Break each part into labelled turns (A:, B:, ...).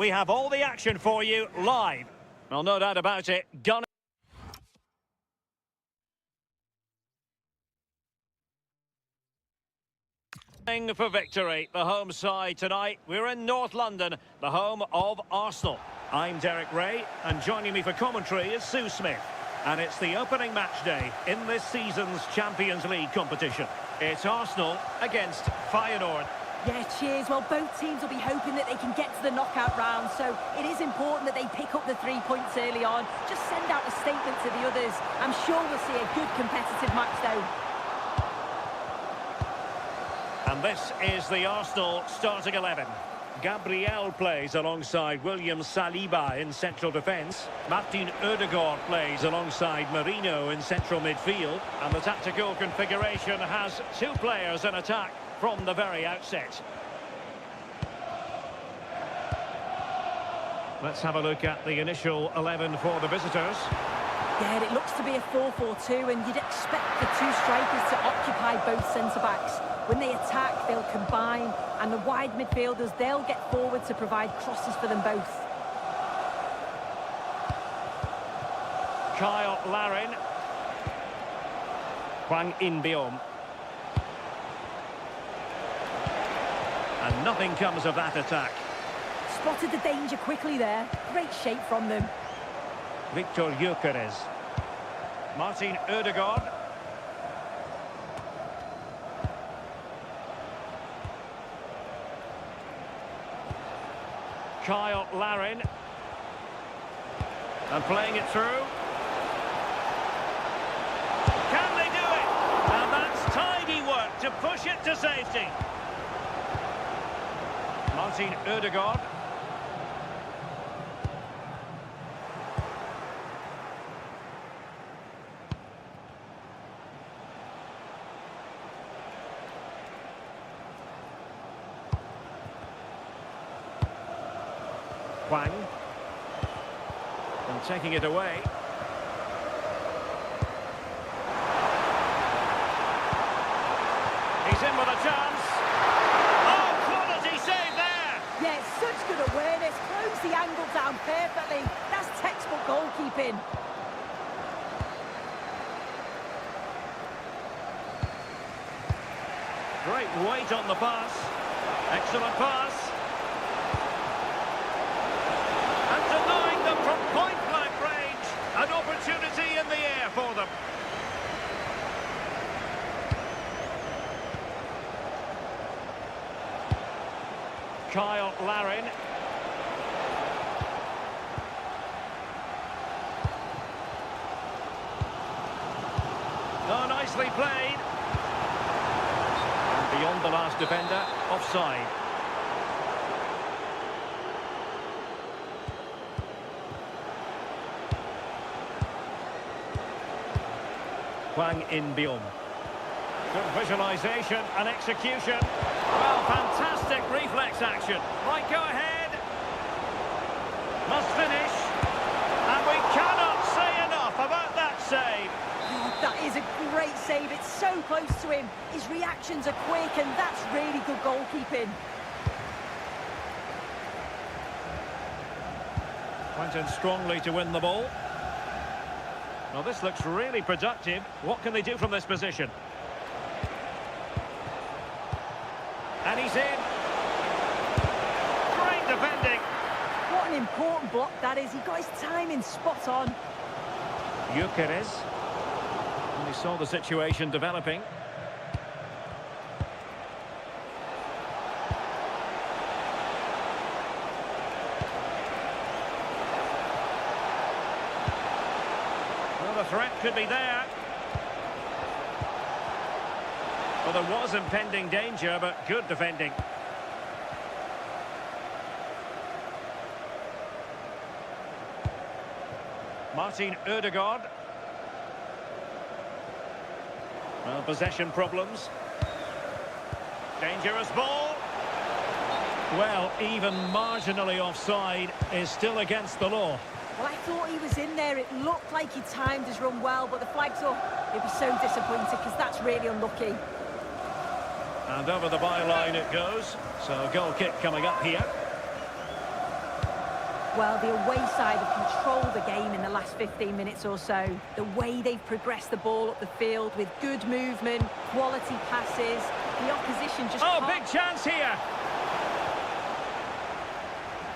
A: we have all the action for you live. Well, no doubt about it. Gunning for victory, the home side tonight. We're in North London, the home of Arsenal. I'm Derek Ray, and joining me for commentary is Sue Smith. And it's the opening match day in this season's Champions League competition. It's Arsenal against Feyenoord.
B: Yeah, cheers. Well, both teams will be hoping that they can get to the knockout round, so it is important that they pick up the 3 points early on. Just send out a statement to the others. I'm sure we'll see a good competitive match, though.
A: And this is the Arsenal starting 11. Gabriel plays alongside William Saliba in central defence. Martin Ødegaard plays alongside Marino in central midfield. And the tactical configuration has 2 players in attack from the very outset. Let's have a look at the initial 11 for the visitors.
B: Yeah, it looks to be a 4-4-2, and you'd expect the 2 strikers to occupy both centre-backs. When they attack, they'll combine, and the wide midfielders, they'll get forward to provide crosses for them both.
A: Kyle Larin. Hwang In-beom. And nothing comes of that attack.
B: Spotted the danger quickly there. Great shape from them.
A: Victor Gyökeres. Martin Ødegaard. Kyle Larin. And playing it through. Can they do it? And that's tidy work to push it to safety. Martin Ødegaard. Hwang. And taking it away. He's in with a chance. Oh, quality save there!
B: Yeah, it's such good awareness. Close the angle down perfectly. That's textbook goalkeeping.
A: Great weight on the pass. Excellent pass. From point-blank range, an opportunity in the air for them. Kyle Larin. Oh, nicely played. And beyond the last defender, offside. Hwang In-beom. Good visualisation and execution. Well, fantastic reflex action. Right, go ahead. Must finish. And we cannot say enough about that save.
B: Oh, that is a great save. It's so close to him. His reactions are quick, and that's really good goalkeeping.
A: Went in strongly to win the ball. Well, this looks really productive. What can they do from this position? And he's in. Great defending.
B: What an important block that is. He got his timing spot on.
A: Gyökeres. And he saw the situation developing. The threat could be there. Well, there was impending danger, but good defending. Martin Ødegaard. Well, possession problems. Dangerous ball. Well, even marginally offside is still against the law.
B: Well, I thought he was in there. It looked like he timed his run well, but the flag's up. He'll be so disappointed because that's really unlucky.
A: And over the byline it goes. So a goal kick coming up here.
B: Well, the away side have controlled the game in the last 15 minutes or so. The way they've progressed the ball up the field with good movement, quality passes. The opposition just
A: Oh,
B: can't...
A: big chance here.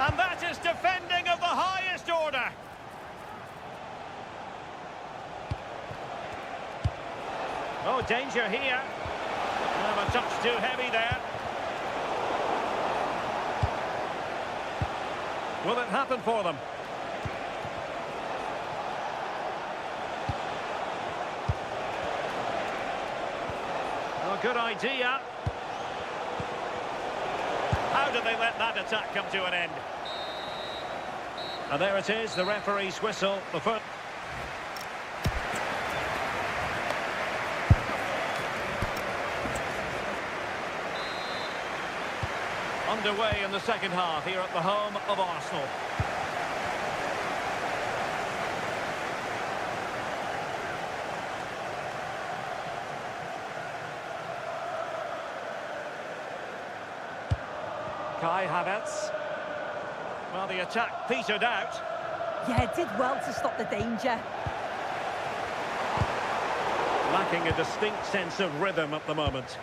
A: And that is defending of the highest order. Oh, danger here. Oh, a touch too heavy there. Will it happen for them? Oh, good idea. How did they let that attack come to an end? And there it is, the referee's whistle. The first. Underway in the second half here at the home of Arsenal. Kai Havertz. Well, the attack petered out.
B: Yeah, did well to stop the danger.
A: Lacking a distinct sense of rhythm at the moment.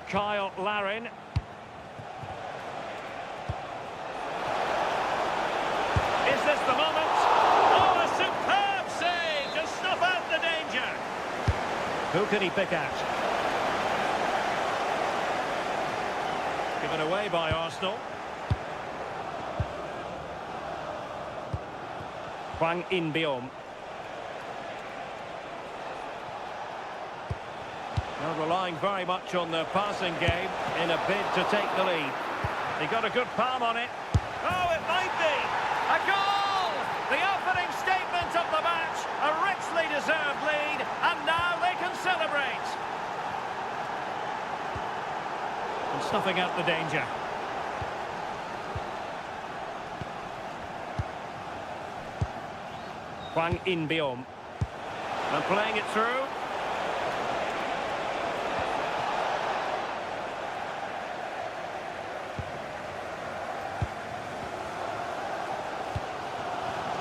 A: Kyle Larin. Is this the moment? Oh, a superb save to snuff out the danger. Who can he pick out? Given away by Arsenal. Hwang In-beom. Well, relying very much on the passing game in a bid to take the lead. He got a good palm on it. Oh, it might be! A goal! The opening statement of the match. A richly deserved lead, and now they can celebrate. And snuffing out the danger. Hwang In-beom. And playing it through.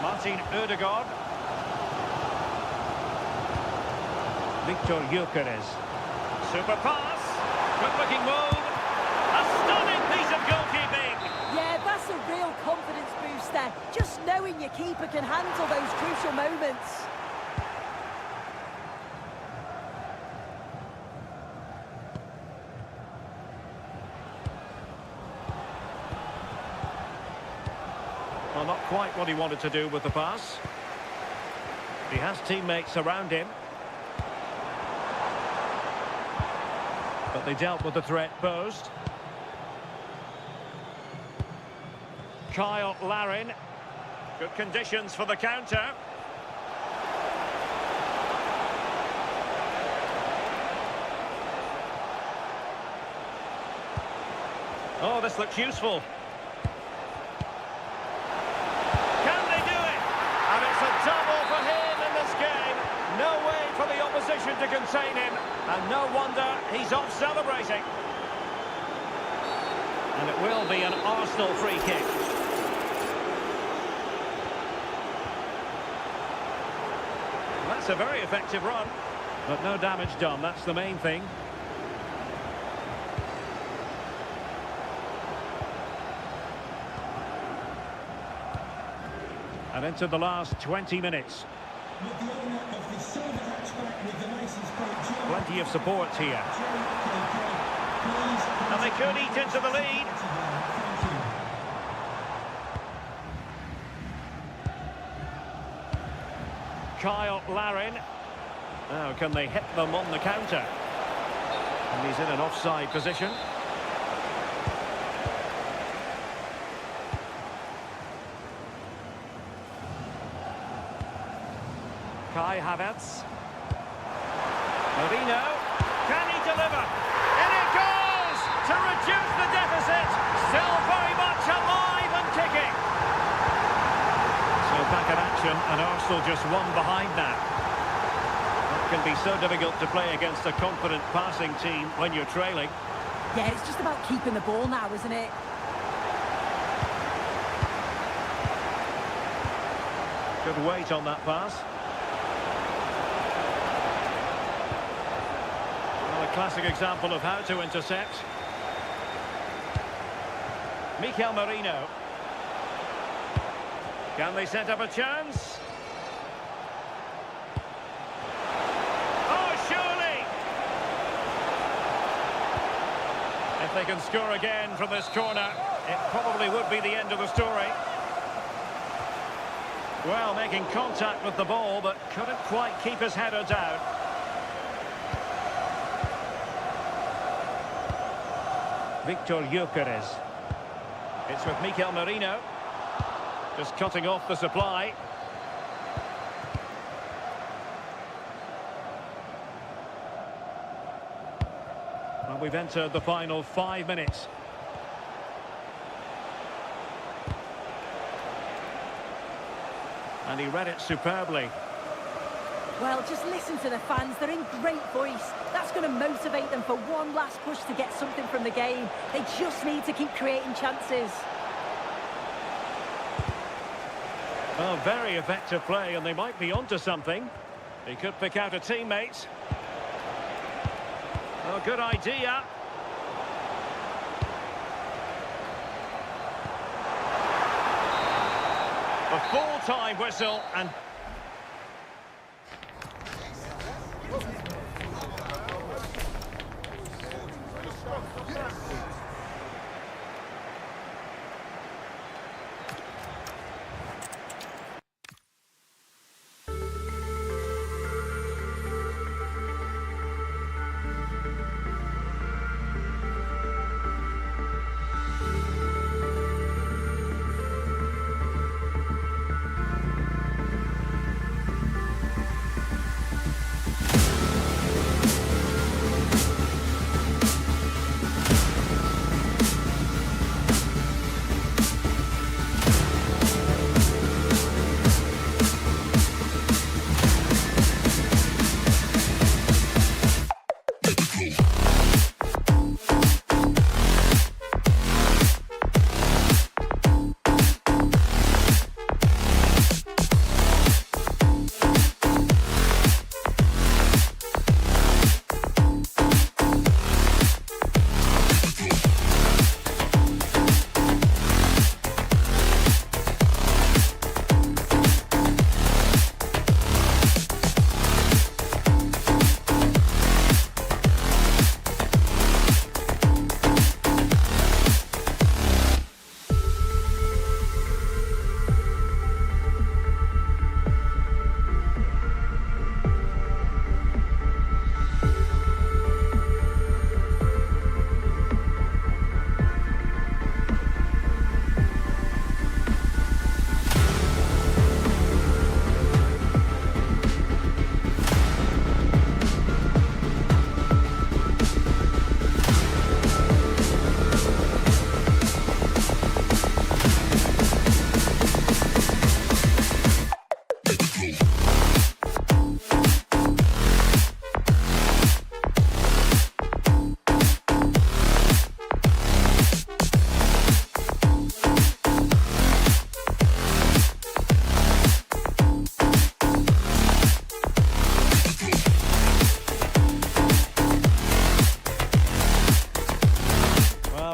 A: Martin Ødegaard. Victor Gyökeres. Super pass. Good-looking move. A stunning piece of goalkeeping.
B: Yeah, that's a real confidence booster. Just knowing your keeper can handle those crucial moments.
A: Well, not quite what he wanted to do with the pass. He has teammates around him. But they dealt with the threat posed. Kyle Larin. Good conditions for the counter. Oh, this looks useful. Double for him in this game. No way for the opposition to contain him. And no wonder he's off celebrating. And it will be an Arsenal free kick. That's a very effective run. But no damage done, that's the main thing. And into the last 20 minutes. Plenty of support here. And they could eat into the lead. Kyle Larin. Now, can they hit them on the counter? And he's in an offside position. Kai Havertz. Marino. Can he deliver? In it goes! To reduce the deficit. Still very much alive and kicking. So back in action, and Arsenal just one behind that. It can be so difficult to play against a confident passing team when you're trailing.
B: Yeah, it's just about keeping the ball now, isn't it?
A: Good weight on that pass. Well, a classic example of how to intercept. Mikel Merino. Can they set up a chance? Oh, surely! If they can score again from this corner, it probably would be the end of the story. Well, making contact with the ball, but couldn't quite keep his header down. Victor Gyökeres. It's with Mikel Merino. Just cutting off the supply. Well, we've entered the final 5 minutes. And he read it superbly.
B: Well, just listen to the fans. They're in great voice. That's going to motivate them for one last push to get something from the game. They just need to keep creating chances.
A: Well, very effective play, and they might be onto something. He could pick out a teammate. Oh, good idea. A full-time whistle, and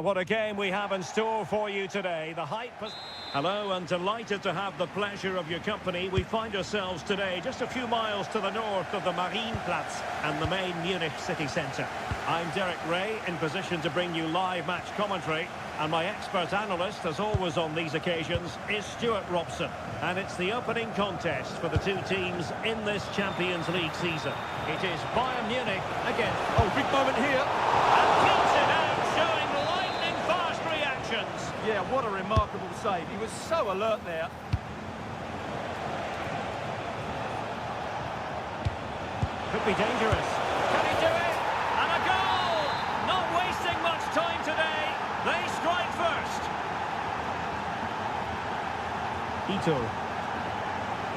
A: what a game we have in store for you today. The hype has... Hello, and delighted to have the pleasure of your company. We find ourselves today just a few miles to the north of the Marienplatz and the main Munich city centre. I'm Derek Ray, in position to bring you live match commentary, and my expert analyst, as always on these occasions, is Stuart Robson. And it's the opening contest for the two teams in this Champions League season. It is Bayern Munich again.
C: Oh, big moment here.
A: And kills it out, showing lightning-fast reactions.
C: Yeah, what a remarkable save. He was so alert there.
A: Could be dangerous. Can he do it? And a goal! Not wasting much time today. They strike first. Ito.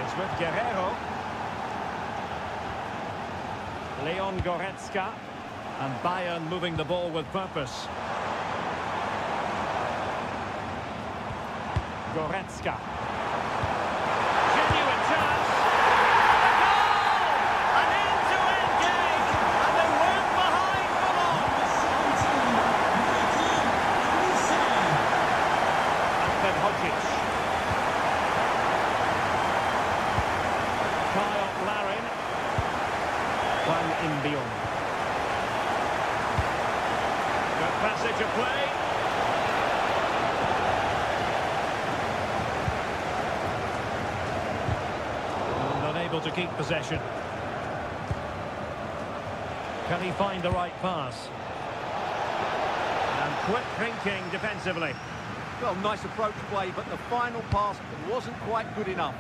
A: It's with Guerrero. Leon Goretzka. And Bayern moving the ball with purpose. Goretzka. Genuine chance. A goal! An end-to-end game, and they weren't behind for long. And then Hodgic. Kyle Larin. Juan Imbion. Good passage of play. To keep possession. Can he find the right pass? And quick thinking defensively.
C: Well, nice approach play, but the final pass wasn't quite good enough.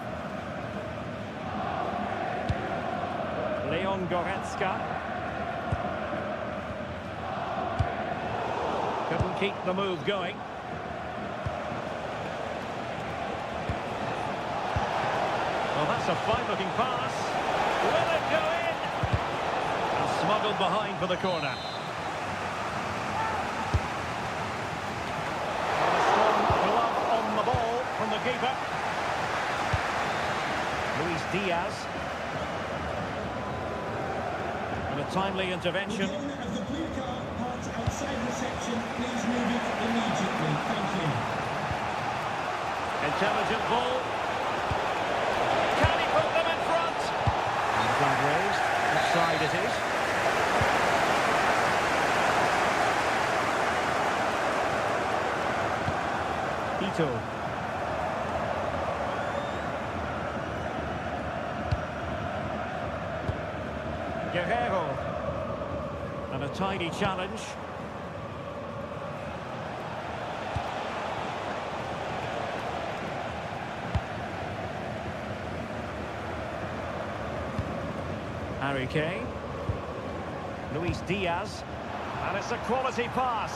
A: Leon Goretzka. Couldn't keep the move going. Well, that's a fine-looking pass. Will it go in? And smuggled behind for the corner. And a strong glove on the ball from the keeper. Luis Diaz. And a timely intervention.
D: The owner of the blue car parked outside reception. Please move it immediately. Thank you.
A: Intelligent ball. Put them in front. And flag raised. Which side it is? Ito. Guerrero. And a tidy challenge. Harry Kane. Luis Diaz. And it's a quality pass.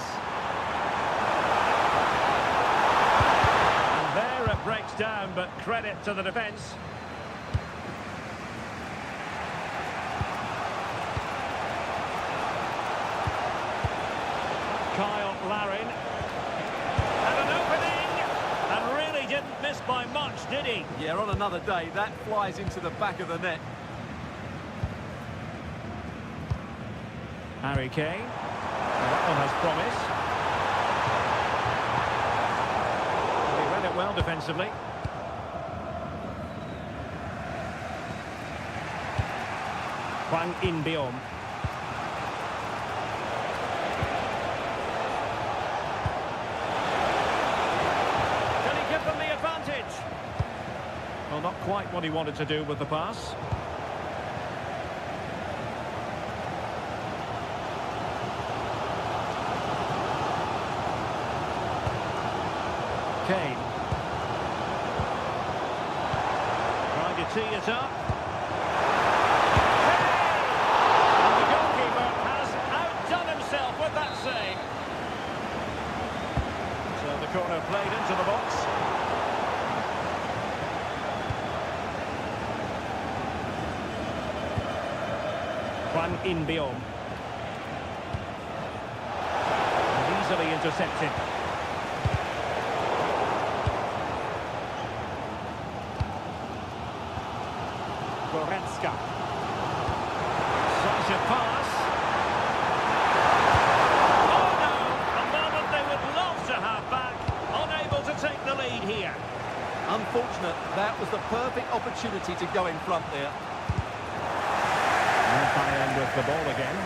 A: And there it breaks down, but credit to the defence. Kyle Larin. And an opening. And really didn't miss by much, did he?
C: Yeah, on another day, that flies into the back of the net.
A: Harry Kane. Well, that one has promise. He read it well defensively. Juan Imbion. Can he give them the advantage? Well, not quite what he wanted to do with the pass. Kane. Trying to tee it up. Hey! And the goalkeeper has outdone himself with that save. So the corner played into the box. Juan Imbion. And easily intercepted. Goretzka. Decisive pass. Oh no! A moment they would love to have back. Unable to take the lead here.
C: Unfortunate, that was the perfect opportunity to go in front there.
A: And Bayern with the ball again.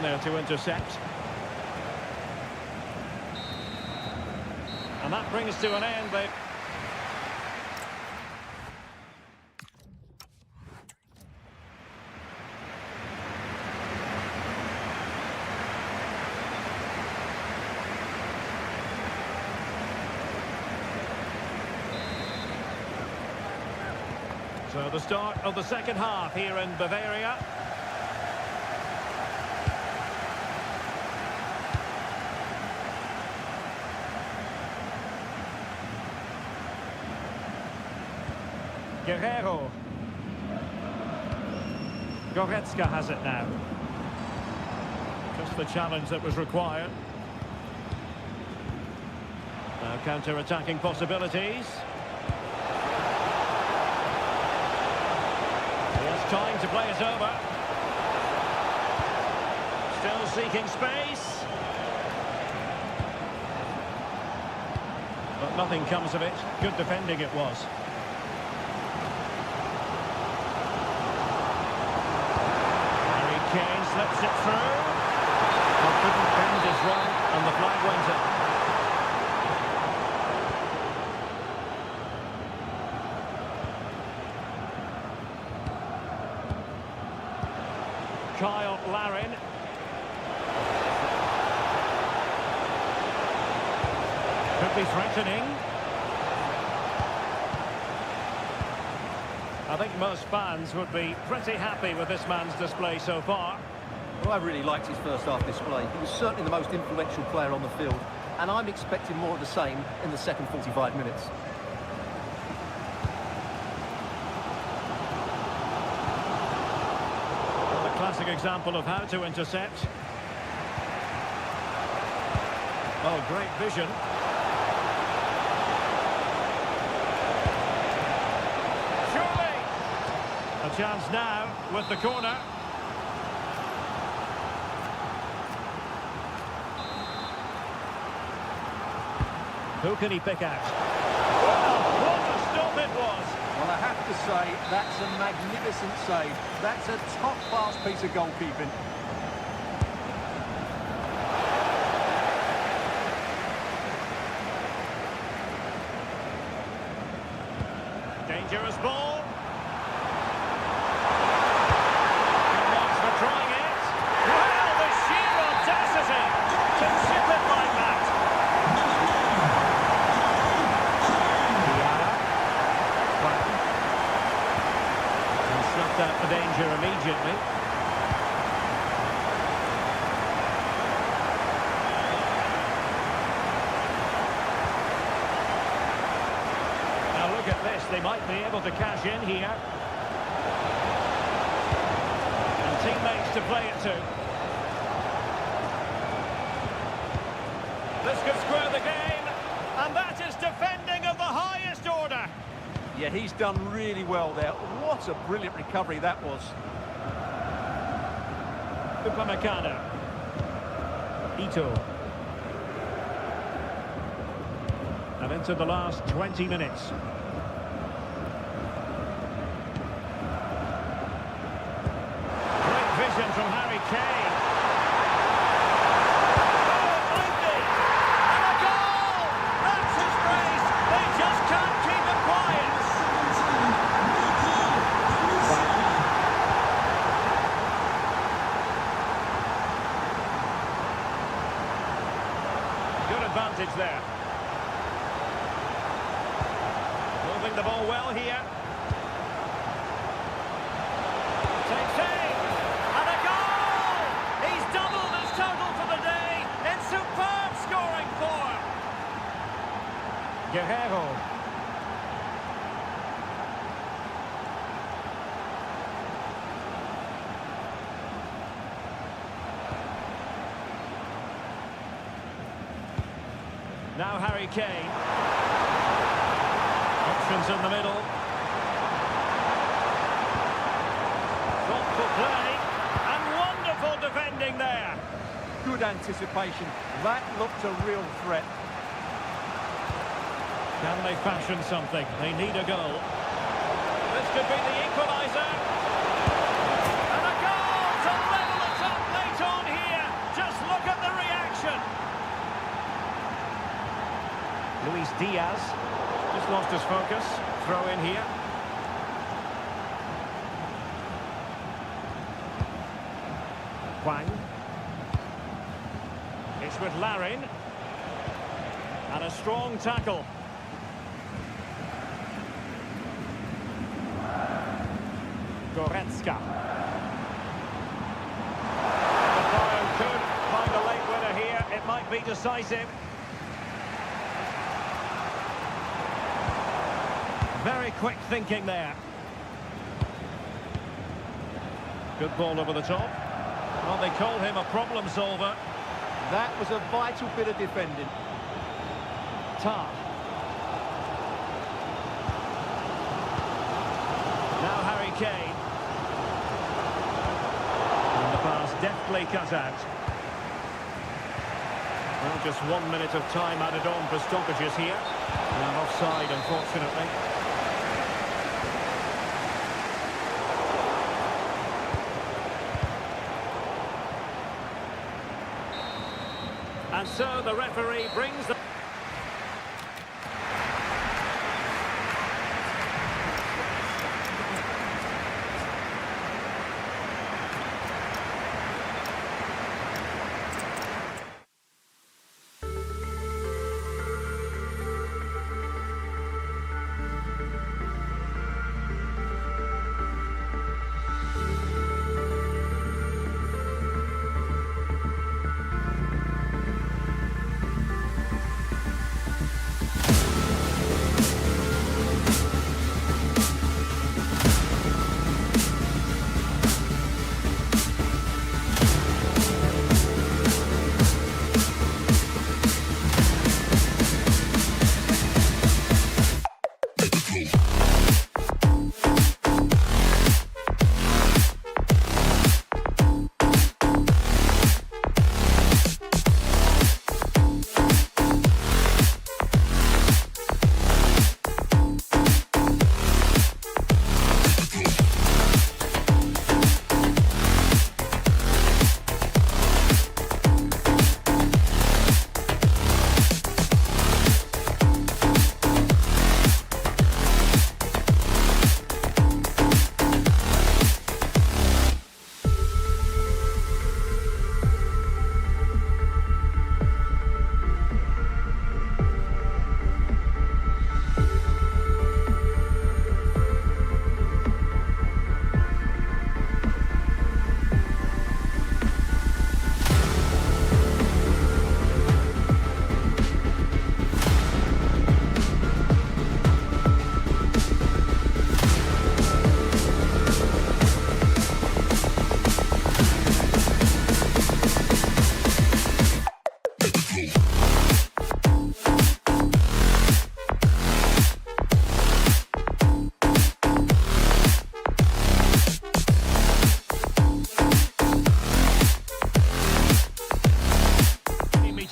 A: There to intercept. And that brings to an end the... So the start of the second half here in Bavaria. Guerrero. Goretzka has it now. Just the challenge that was required. Now counter-attacking possibilities. He has time to play it over. Still seeking space. But nothing comes of it. Good defending it was. Harry Kane slips it through. Well, couldn't bend his run, and the flag went up. Kyle Larin. Could be threatening. I think most fans would be pretty happy with this man's display so far.
C: Well, I really liked his first half display. He was certainly the most influential player on the field, and I'm expecting more of the same in the second 45 minutes.
A: A classic example of how to intercept. Oh, great vision. Surely! A chance now with the corner. Who can he pick out? Well, what a stop it was!
C: Well, I have to say, that's a magnificent save. That's a top-class piece of goalkeeping.
A: Dangerous ball. Good marks for trying it. Well, the sheer audacity to chip it like that. And snuffed out the danger immediately. Now look at this, they might be able to cash in here. And teammates to play it to. This could square the game, and that is defending of the highest order.
C: Yeah, he's done really well there. What a brilliant recovery that was.
A: Upamecano. Ito. And into the last 20 minutes. Great vision from Harry Kane. Oh, opening! And a goal! That's his brace! They just can't keep it quiet! Good advantage there. Moving the ball well here. Takes aim. And a goal! He's doubled his total for the day in superb scoring form. Guerrero. Now Harry Kane. Options in the middle. Thoughtful play. And wonderful defending there.
C: Good anticipation. That looked a real threat.
A: Can they fashion something? They need a goal. This could be the equaliser. And a goal to level it up late on here. Just look at the reaction. Luis Diaz just lost his focus. Throw in here. Hwang. It's with Larin. And a strong tackle. Goretzka. The Bayern could find a late winner here. It might be decisive. Very quick thinking there. Good ball over the top. Well, they call him a problem solver.
C: That was a vital bit of defending.
A: Tar. Now Harry Kane. And the pass deftly cut out. Well, just 1 minute of time added on for stoppages here. And offside, unfortunately. And so the referee brings the...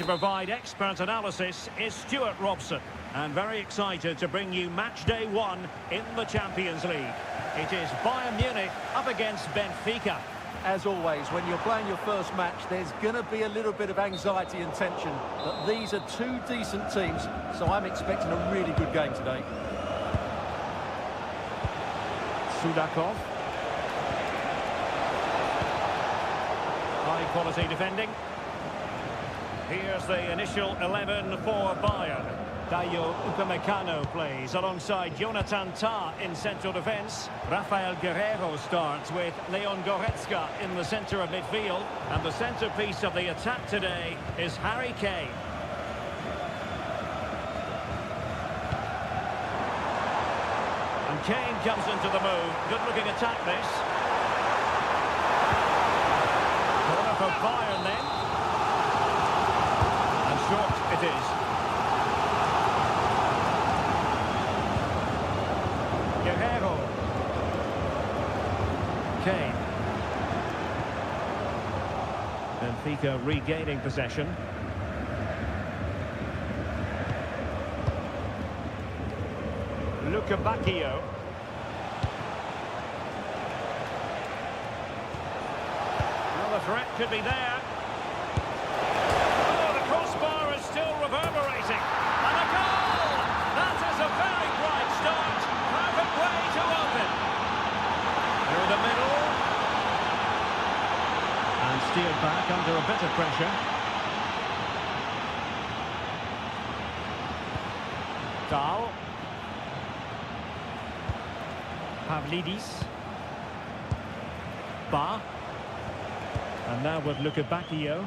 A: Provide expert analysis is Stuart Robson, and very excited to bring you match day 1 in the Champions League. It is Bayern Munich up against Benfica.
C: As always, when you're playing your first match, there's going to be a little bit of anxiety and tension, but these are two decent teams, so I'm expecting a really good game today.
A: Sudakov. High quality defending. Here's the initial 11 for Bayern. Dayo Upamecano plays alongside Jonathan Tah in central defence. Rafael Guerreiro starts with Leon Goretzka in the centre of midfield. And the centrepiece of the attack today is Harry Kane. And Kane comes into the move. Good-looking attack, this. Corner for Bayern then. Short it is. Guerreiro. Kane. Benfica regaining possession. Luca Bacchio. Well, the threat could be there. Reverberating, and a goal! That is a very bright start. Perfect way to open. Through the middle. And steered back under a bit of pressure. Dahl. Pavlidis. Ba. And now with Luca Bacchio.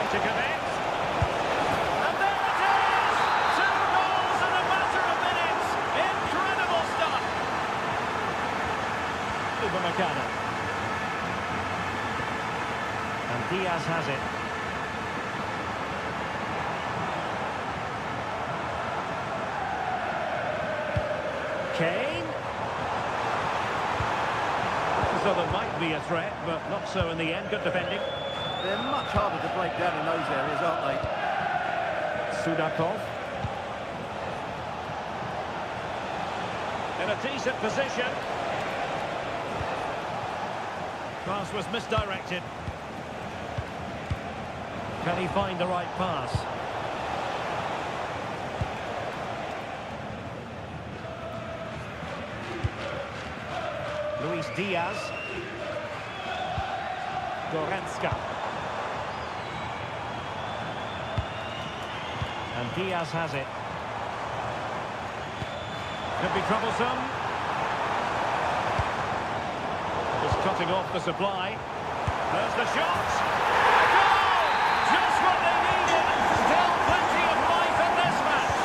A: To connect, and there it is! 2-1! Upamecano. And Diaz has it. Kane. So there might be a threat, but not so in the end. Good defending.
C: They're much harder to break down in those areas, aren't they?
A: Sudakov. In a decent position. Pass was misdirected. Can he find the right pass? Luis Diaz. Goretzka. And Diaz has it. Could be troublesome. Just cutting off the supply. There's the shot. A goal! Just what they needed. Still plenty of life in this match.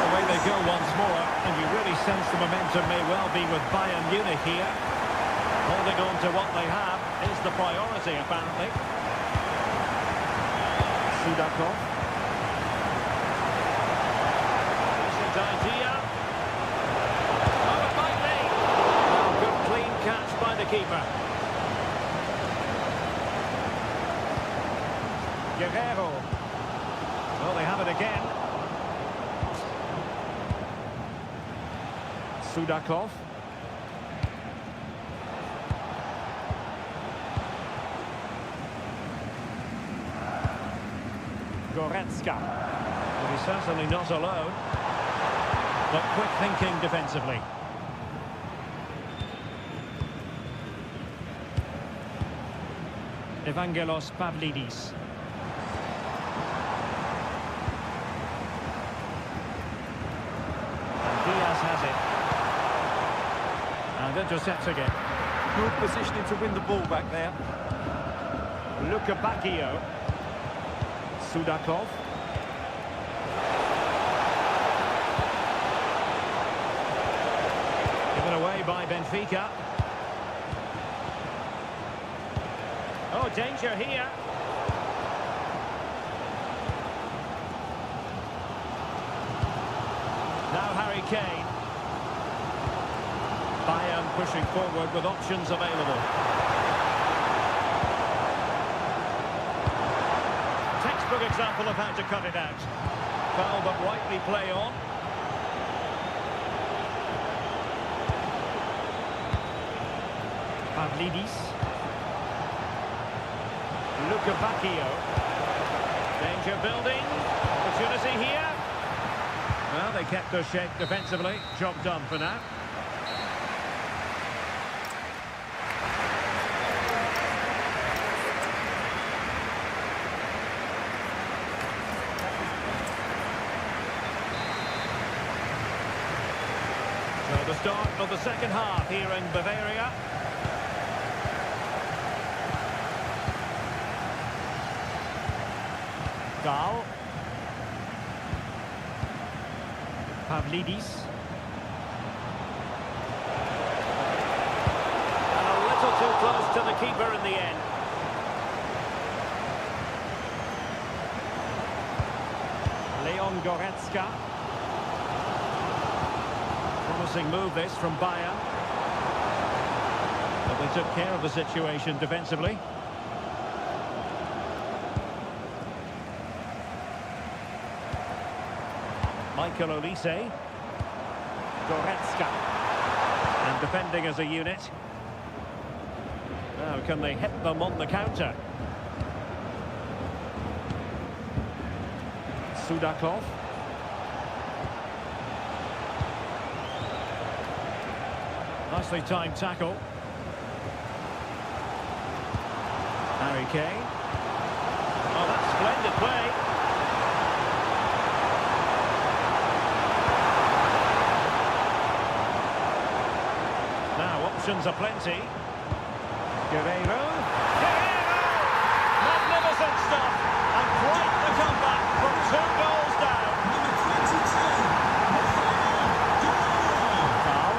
A: Away they go once more, and you really sense the momentum may well be with Bayern Munich here. Holding on to what they have is the priority, apparently. Sudakov. Decent idea. Oh, it might be. Oh, good clean catch by the keeper. Guerrero. Well, they have it again. Sudakov. Goretzka. But he's certainly not alone. But quick thinking defensively. Evangelos Pavlidis. And Diaz has it. And intercepting it.
C: Good positioning to win the ball back there.
A: Luka Bacchio. Sudakov. Given away by Benfica. Oh, danger here. Now Harry Kane. Bayern pushing forward with options available. Textbook example of how to cut it out. Foul but rightly play on. Pavlidis. Luka Bacchio. Danger building. Opportunity here. Well, they kept their shape defensively. Job done for now. So the start of the second half here in Bavaria. Dahl. Pavlidis. And a little too close to the keeper in the end. Leon Goretzka. Promising move this from Bayern. But they took care of the situation defensively. Michael Olise. Goretzka. And defending as a unit. Now, can they hit them on the counter? Sudakov. Nicely timed tackle. Harry Kane. Oh, that's splendid play. Options aplenty. Guerrero. Magnificent stuff. And quite the comeback from 2 goals down.
D: Number 22,
A: Foul.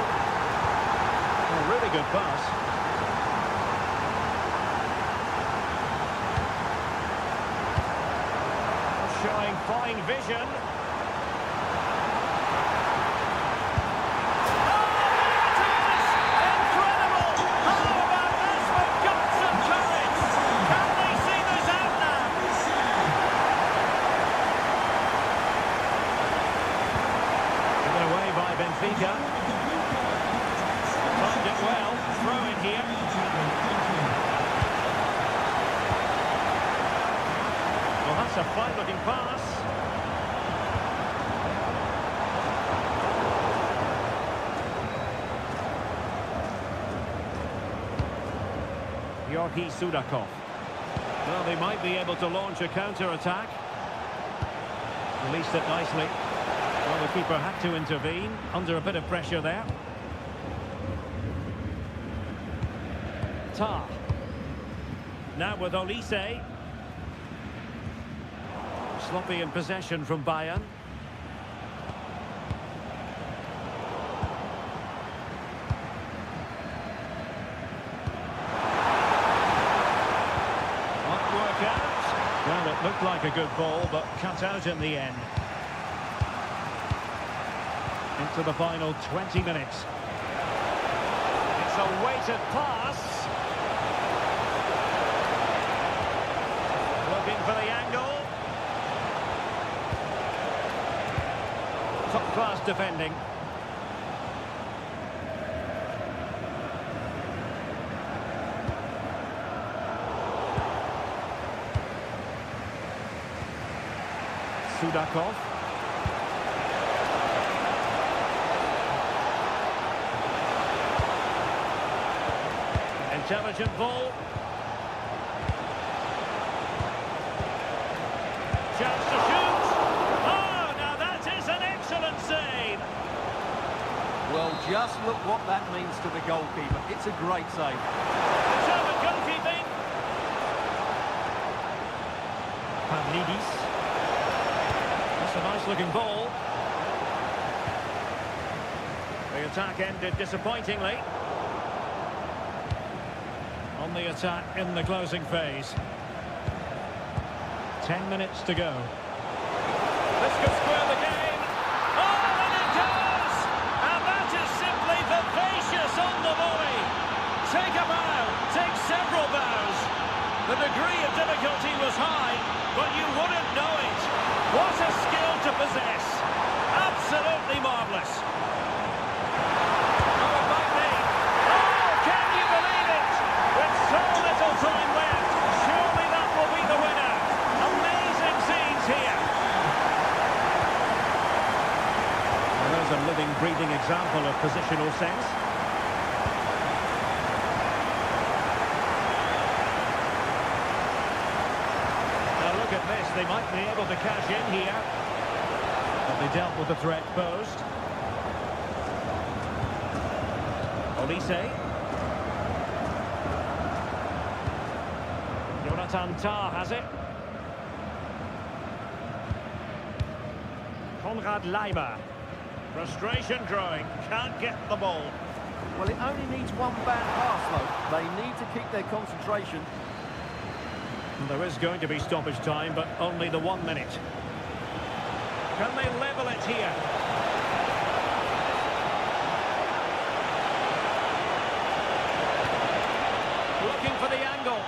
A: Yorgi Sudakov. Well, they might be able to launch a counter-attack. Released it nicely. Well, the keeper had to intervene, under a bit of pressure there. Tar. Now with Olise. Sloppy in possession from Bayern. Might work out. Well, it looked like a good ball, but cut out in the end. Into the final 20 minutes. It's a weighted pass. Looking for the angle. Top-class defending. Sudakov. Intelligent ball. Chance to shoot. Oh, now that is an excellent save.
C: Well, just look what that means to the goalkeeper. It's a great save.
A: Determined goalkeeping. Pavlidis. That's a nice-looking ball. The attack ended disappointingly. On the attack in the closing phase. 10 minutes to go. This could square the game. Oh, and it does! And that is simply vivacious on the volley. Take a bow, take several bows. The degree of difficulty was high, but you wouldn't know it. What a skill to possess. Absolutely marvellous. Oh, it might be. Oh, can you believe it? With so little time left, surely that will be the winner. Amazing scenes here. Well, there's a living, breathing example of positional sense. Now look at this, they might be able to cash in here. But they dealt with the threat posed. Olise. Jonathan Tah has it. Konrad Leimer. Frustration growing. Can't get the ball.
C: Well, it only needs one bad pass, though. They need to keep their concentration.
A: And there is going to be stoppage time, but only the 1 minute. Can they level it here? Looking for the angle.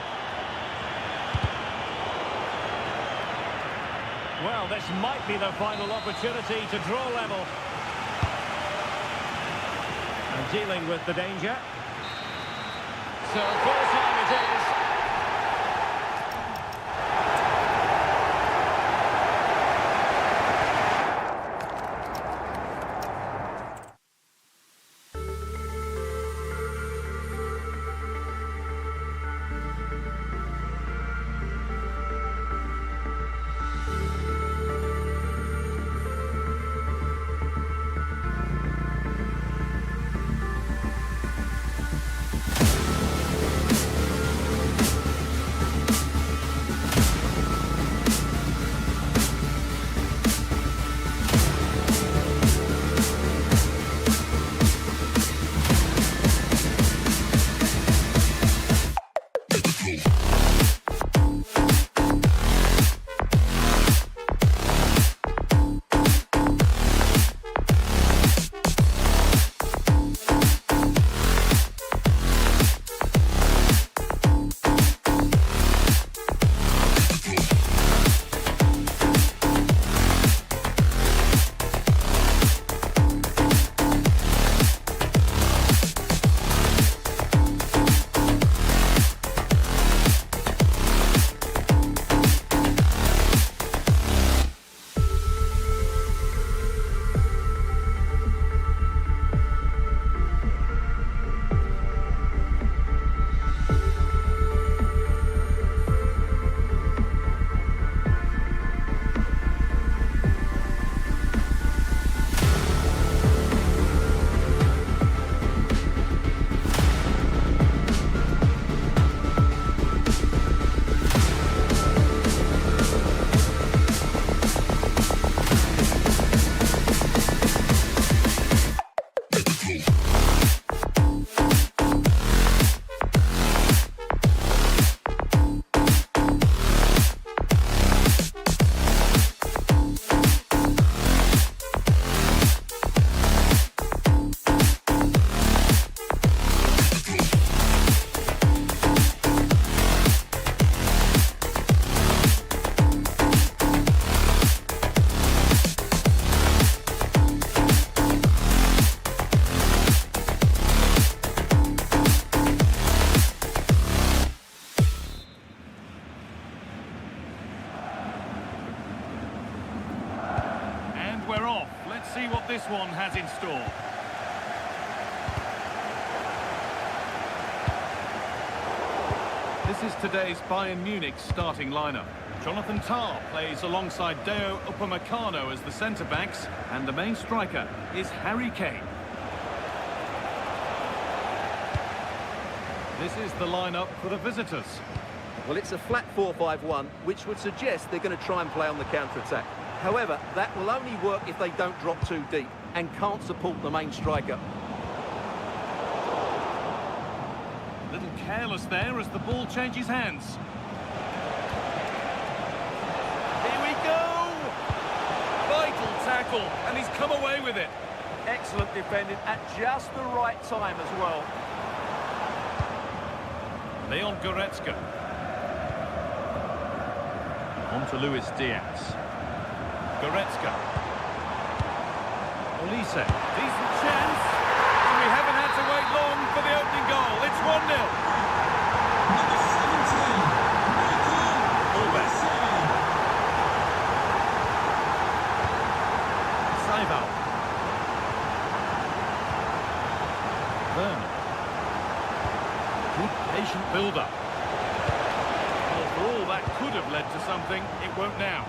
A: Well, this might be their final opportunity to draw level. And dealing with the danger. So full time it is.
E: we're off. Let's see what this one has in store. This is today's Bayern Munich starting lineup. Jonathan Tah plays alongside Deo Upamecano as the centre-backs, and the main striker is Harry Kane. This is the lineup for the visitors.
C: Well, it's a flat 4-5-1, which would suggest they're going to try and play on the counter-attack. However, that will only work if they don't drop too deep and can't support the main striker.
E: A little careless there as the ball changes hands. Here we go! Vital tackle, and he's come away with it.
C: Excellent defending at just the right time as well.
E: Leon Goretzka. On to Luis Diaz. Goretzka. Olise. Decent chance. And we haven't had to wait long for the opening goal. It's 1-0.
D: Number 17,
E: Fullback. Sava. Werner. Good patient build-up. Well, for all that could have led to something, it won't now.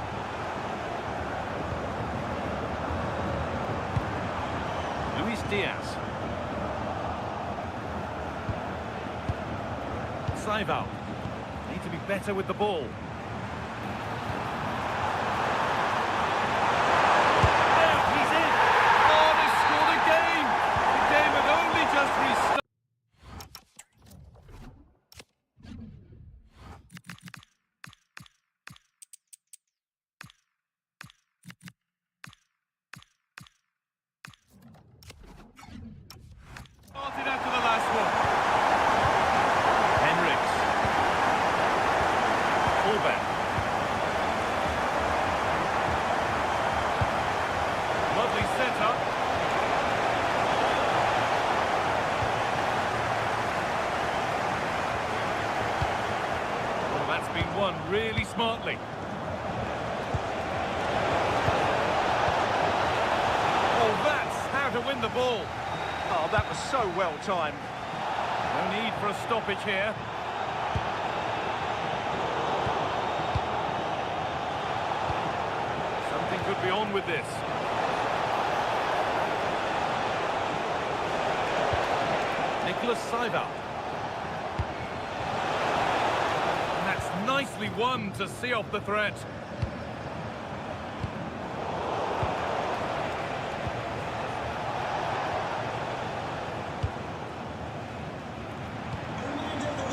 E: Luis Diaz. Saival. Need to be better with the ball. There, he's in! Oh, they scored again! The game had only just restarted. Started after the last one. Henriks. Fullback. Lovely setup. Well, that's been won really smartly. Oh, that's how to win the ball.
C: Oh, that was so well timed.
E: No need for a stoppage here. Something could be on with this. Nicholas Saival. And that's nicely won to see off the threat.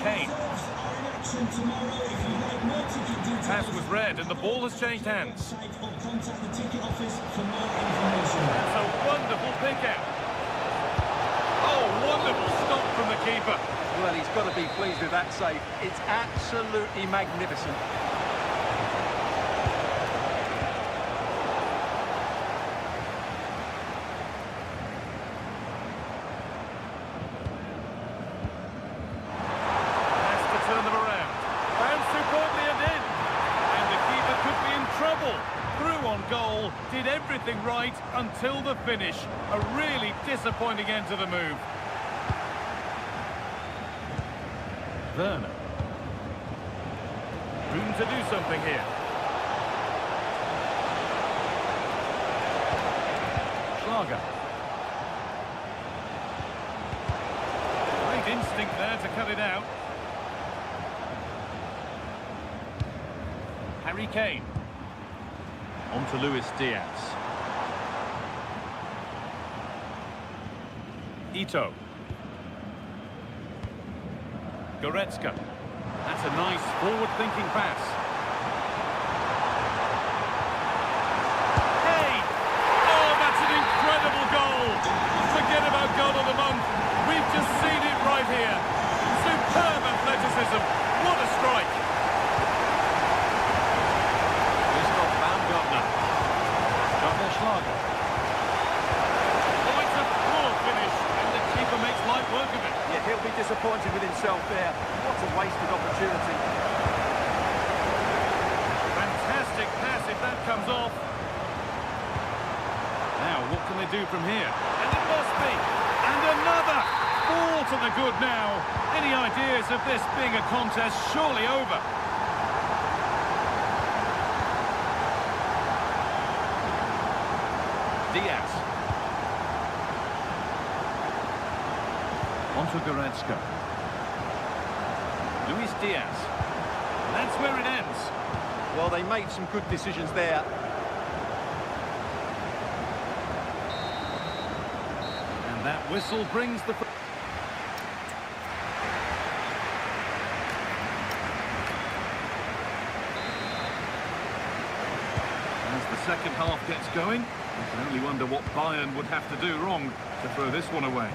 E: Kane. Pass was read and the ball has changed hands. That's a wonderful pick out. Oh, wonderful stop from the keeper.
C: Well, he's got to be pleased with that save. It's absolutely magnificent.
E: Has to turn them around. Found superbly and in. And the keeper could be in trouble. Through on goal, did everything right until the finish. A really disappointing end to the move. Werner. Room to do something here. Schlager. Great instinct there to cut it out. Harry Kane. On to Luis Diaz. Ito. Goretzka. That's a nice forward-thinking pass. Hey! Oh, that's an incredible goal! Forget about goal of the month. We've just seen it right here. Superb athleticism. What a strike! Christoph Baumgartner. Schlager. Oh, it's a poor finish, and the keeper makes light work of it.
C: Yeah, he'll be disappointed with himself there. What a wasted opportunity.
E: Fantastic pass if that comes off. what can they do from here? And it must be. And another. Ball to the good now. Any ideas of this being a contest surely over? Diaz. Onto Goretzka. Luis Diaz. And that's where it ends.
C: Well, they made some good decisions there.
E: And that whistle brings the... As the second half gets going, you can only wonder what Bayern would have to do wrong to throw this one away.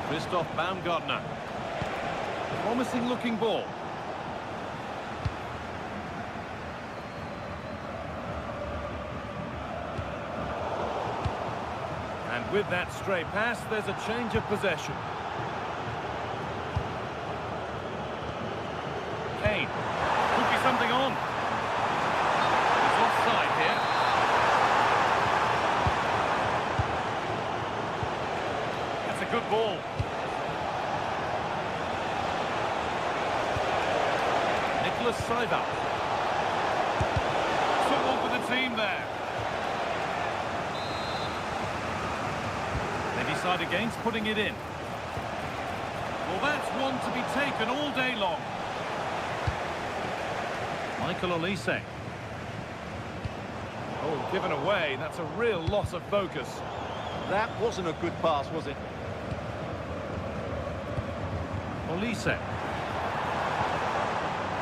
E: Christoph Baumgartner. Promising looking ball. And with that stray pass, there's a change of possession. Kane. Could be something on. He's offside here. That's a good ball. Sava. Football for the team there. They decide against putting it in. Well, that's one to be taken all day long. Michael Olise. Oh, given away. That's a real loss of focus.
C: That wasn't a good pass, was it?
E: Olise.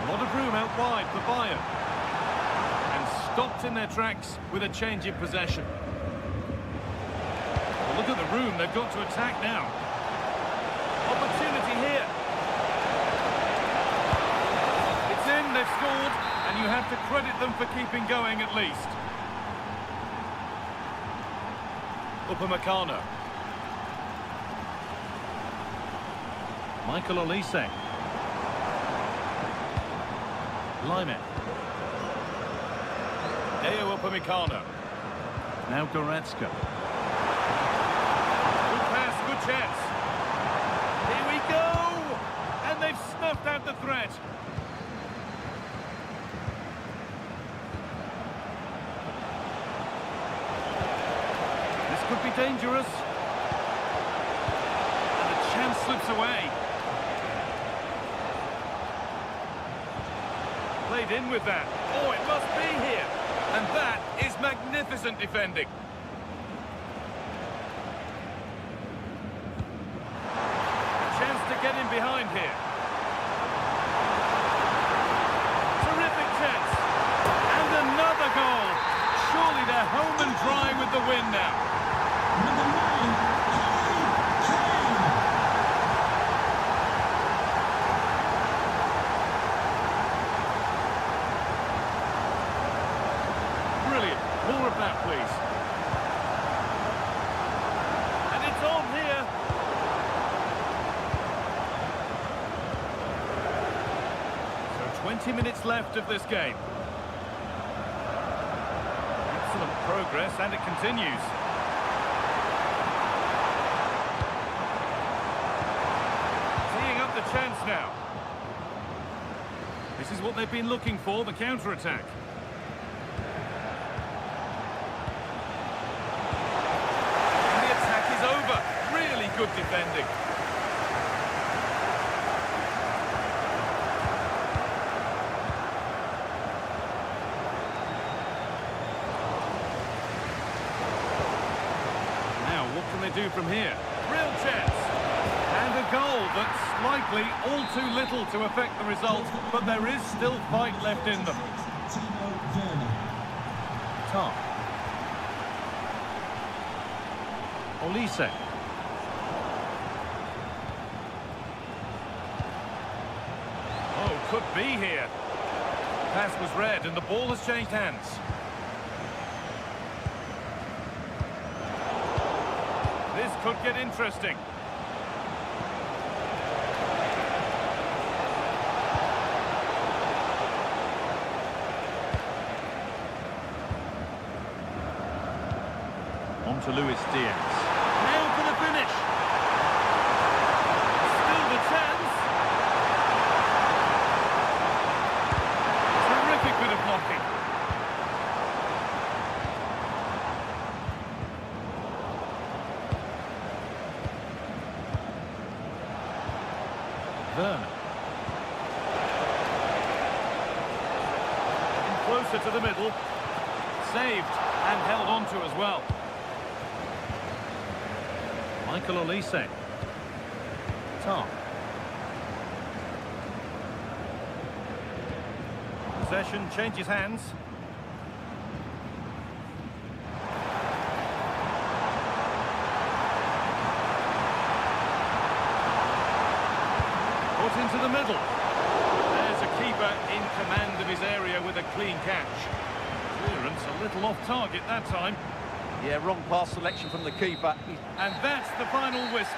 E: A lot of room out wide for Bayern. And stopped in their tracks with a change in possession. Well, look at the room they've got to attack now. Opportunity here. It's in, they've scored, and you have to credit them for keeping going at least. Upamecano. Michael Olise. Lyman. Deo Upamecano. Now Goretzka. Good pass, good chance. Here we go! And they've snuffed out the threat. This could be dangerous. And the chance slips away. Played in with that. Oh, it must be here. And that is magnificent defending. A chance to get in behind here. Terrific chance. And another goal. Surely they're home and dry with the win now.
D: Number 9,
E: More of that, please. And it's on here. So 20 minutes left of this game. Excellent progress, and it continues. Teeing up the chance now. This is what they've been looking for, the counter-attack. Good defending. Now, what can they do from here? Real chance. And a goal that's likely all too little to affect the result, but there is still fight left in them. Top. Olise. Could be here. Pass was read and the ball has changed hands. This could get interesting. On to Luis Diaz. Now for the finish. Still the chance. Terrific bit of blocking. Werner. Closer to the middle. Saved and held on to as well. Michael Olise. Tom. Possession changes hands. Put into the middle. There's a keeper in command of his area with a clean catch. Clearance a little off target that time.
C: Yeah, wrong pass selection from the keeper.
E: And that's the final whistle.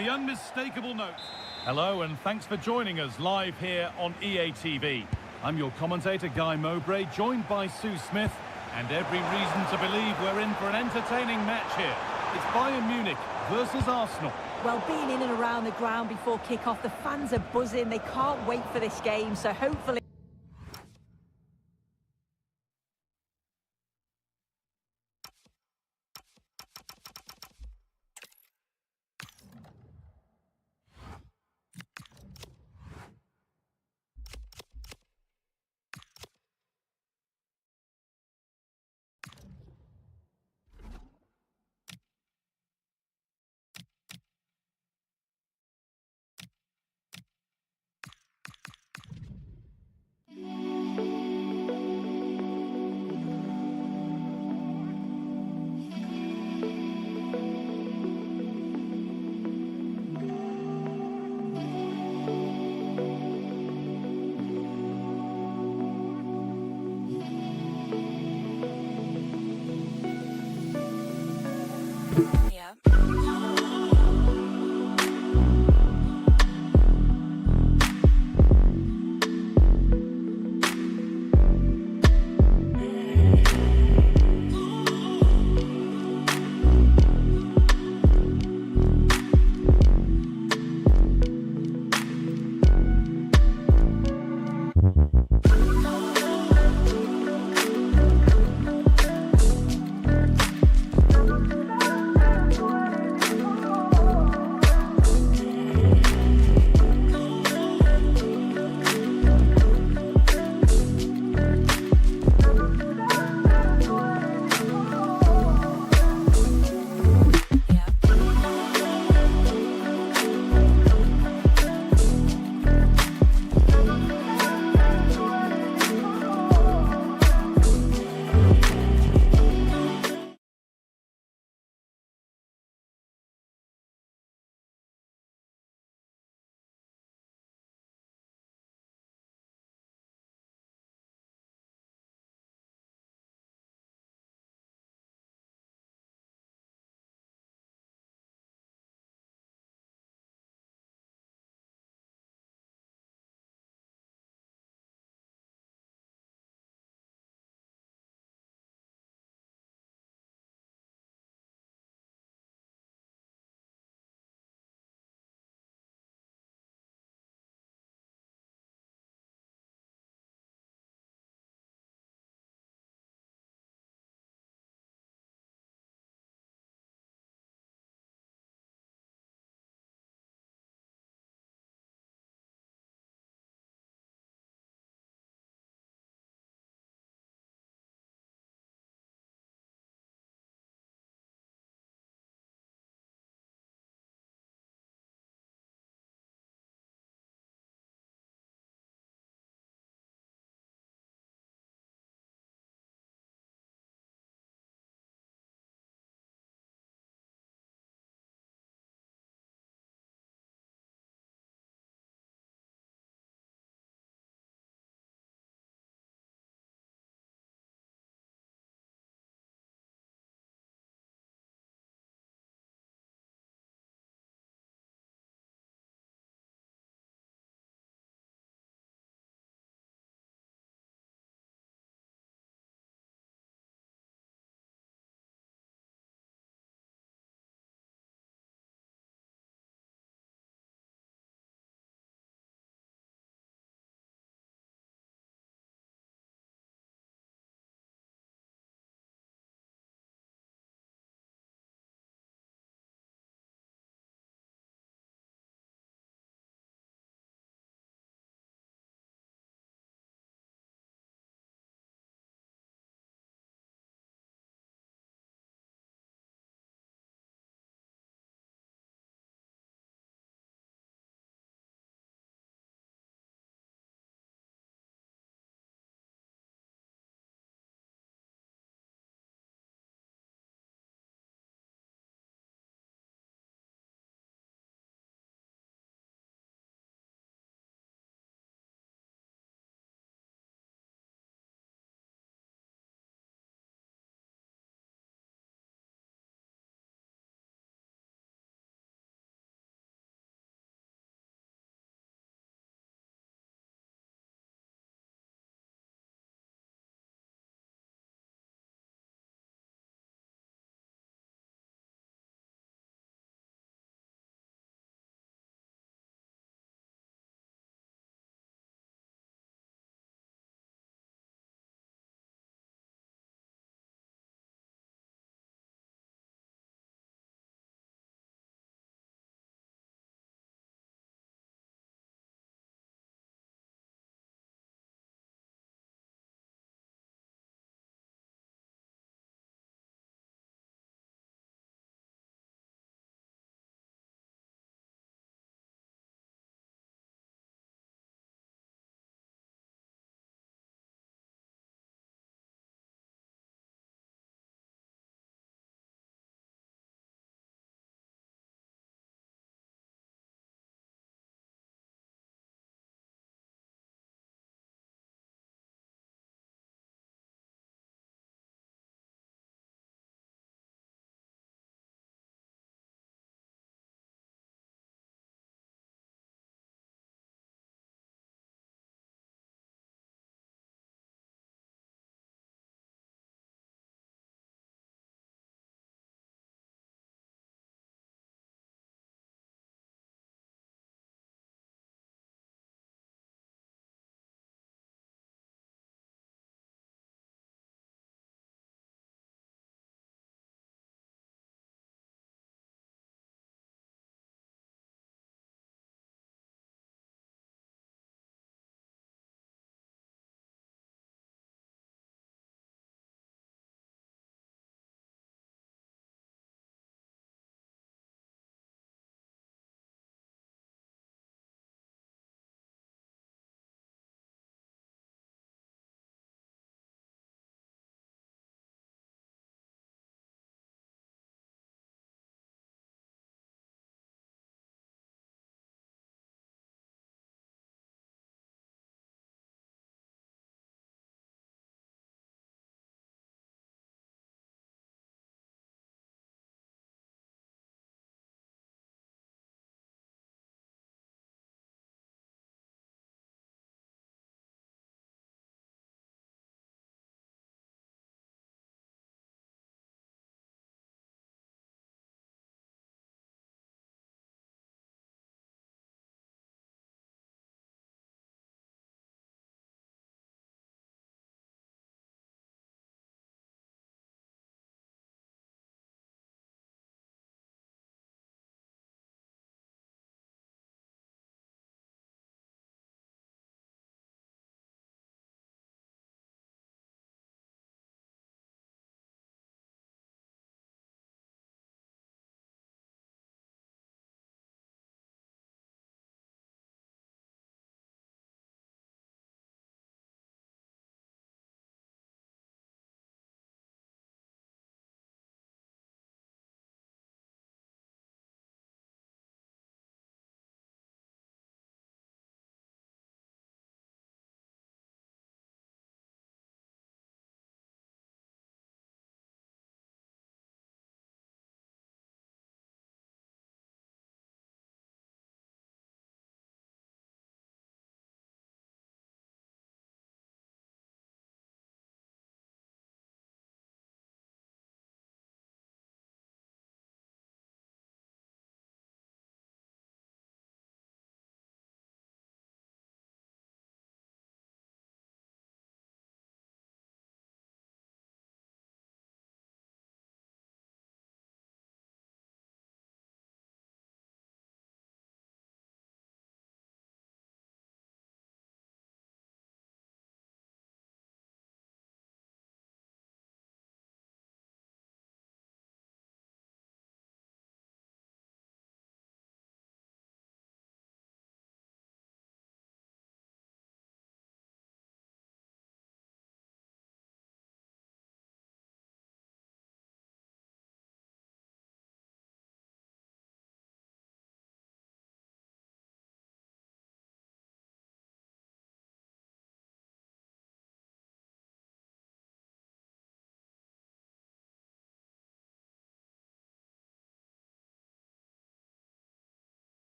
E: the unmistakable note. Hello and thanks for joining us live here on EA TV. I'm your commentator Guy Mowbray, joined by Sue Smith, and every reason to believe we're in for an entertaining match here. It's Bayern Munich versus Arsenal.
B: Well, being in and around the ground before kick-off, the fans are buzzing. They can't wait for this game, so hopefully...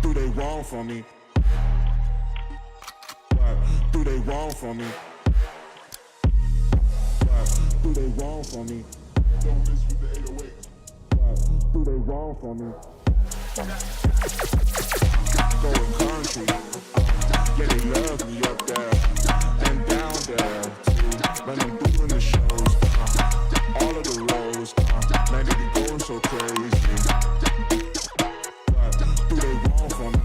F: do they want from me? What do they want from me? What do they want from me? Don't miss with the 808. What do they want from me? Going country, yeah, they love me up there and down there too. When I'm doing the shows, all of the roads, man, they be going so crazy. What do they want from me?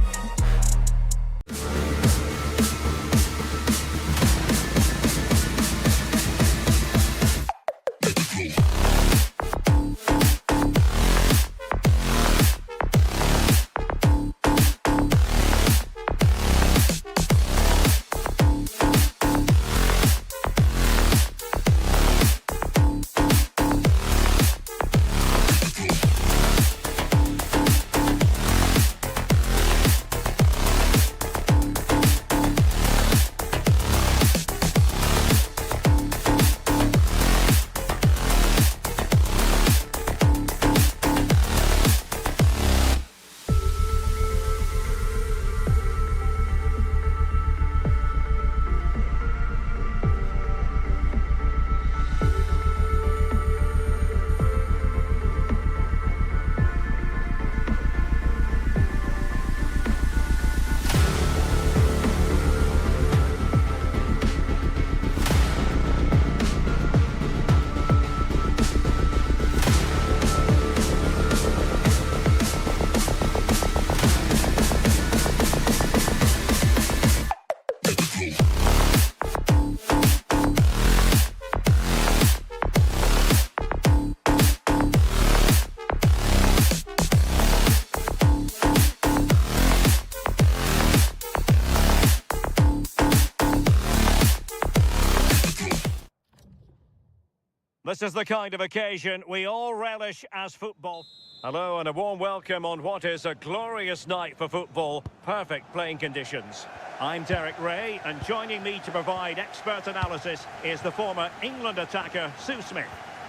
A: This is the kind of occasion we all relish as football. Hello and a warm welcome on what is a glorious night for football. Perfect playing conditions. I'm Derek Ray, and joining me to provide expert analysis is the former England attacker, Sue Smith.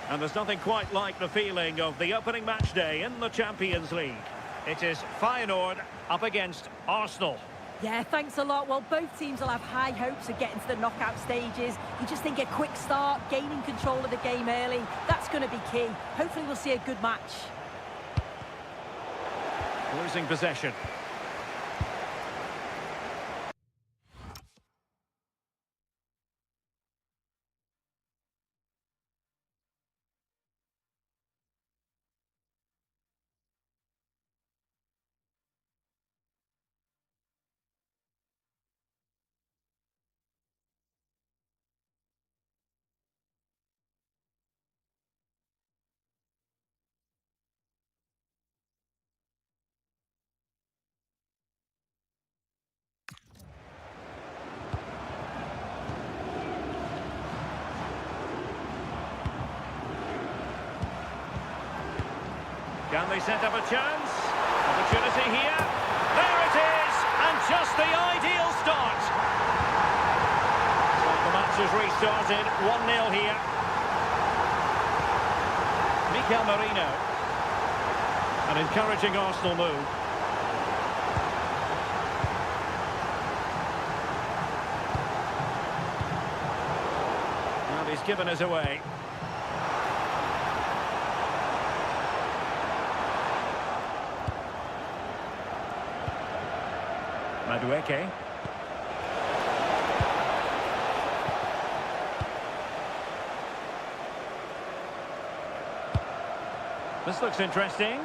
A: And there's nothing quite like the feeling of the opening match day in the Champions League. It is Feyenoord up against Arsenal.
B: Yeah, thanks a lot. Well, both teams will have high hopes of getting to the knockout stages. You just think a quick start, gaining control of the game early, that's going to be key. Hopefully we'll see a good match.
A: Losing possession. Can they set up a chance? Opportunity here. There it is! And just the ideal start. So the match has restarted. 1-0 here. Mikel Merino. An encouraging Arsenal move. And he's given us away. Madueke. This looks interesting.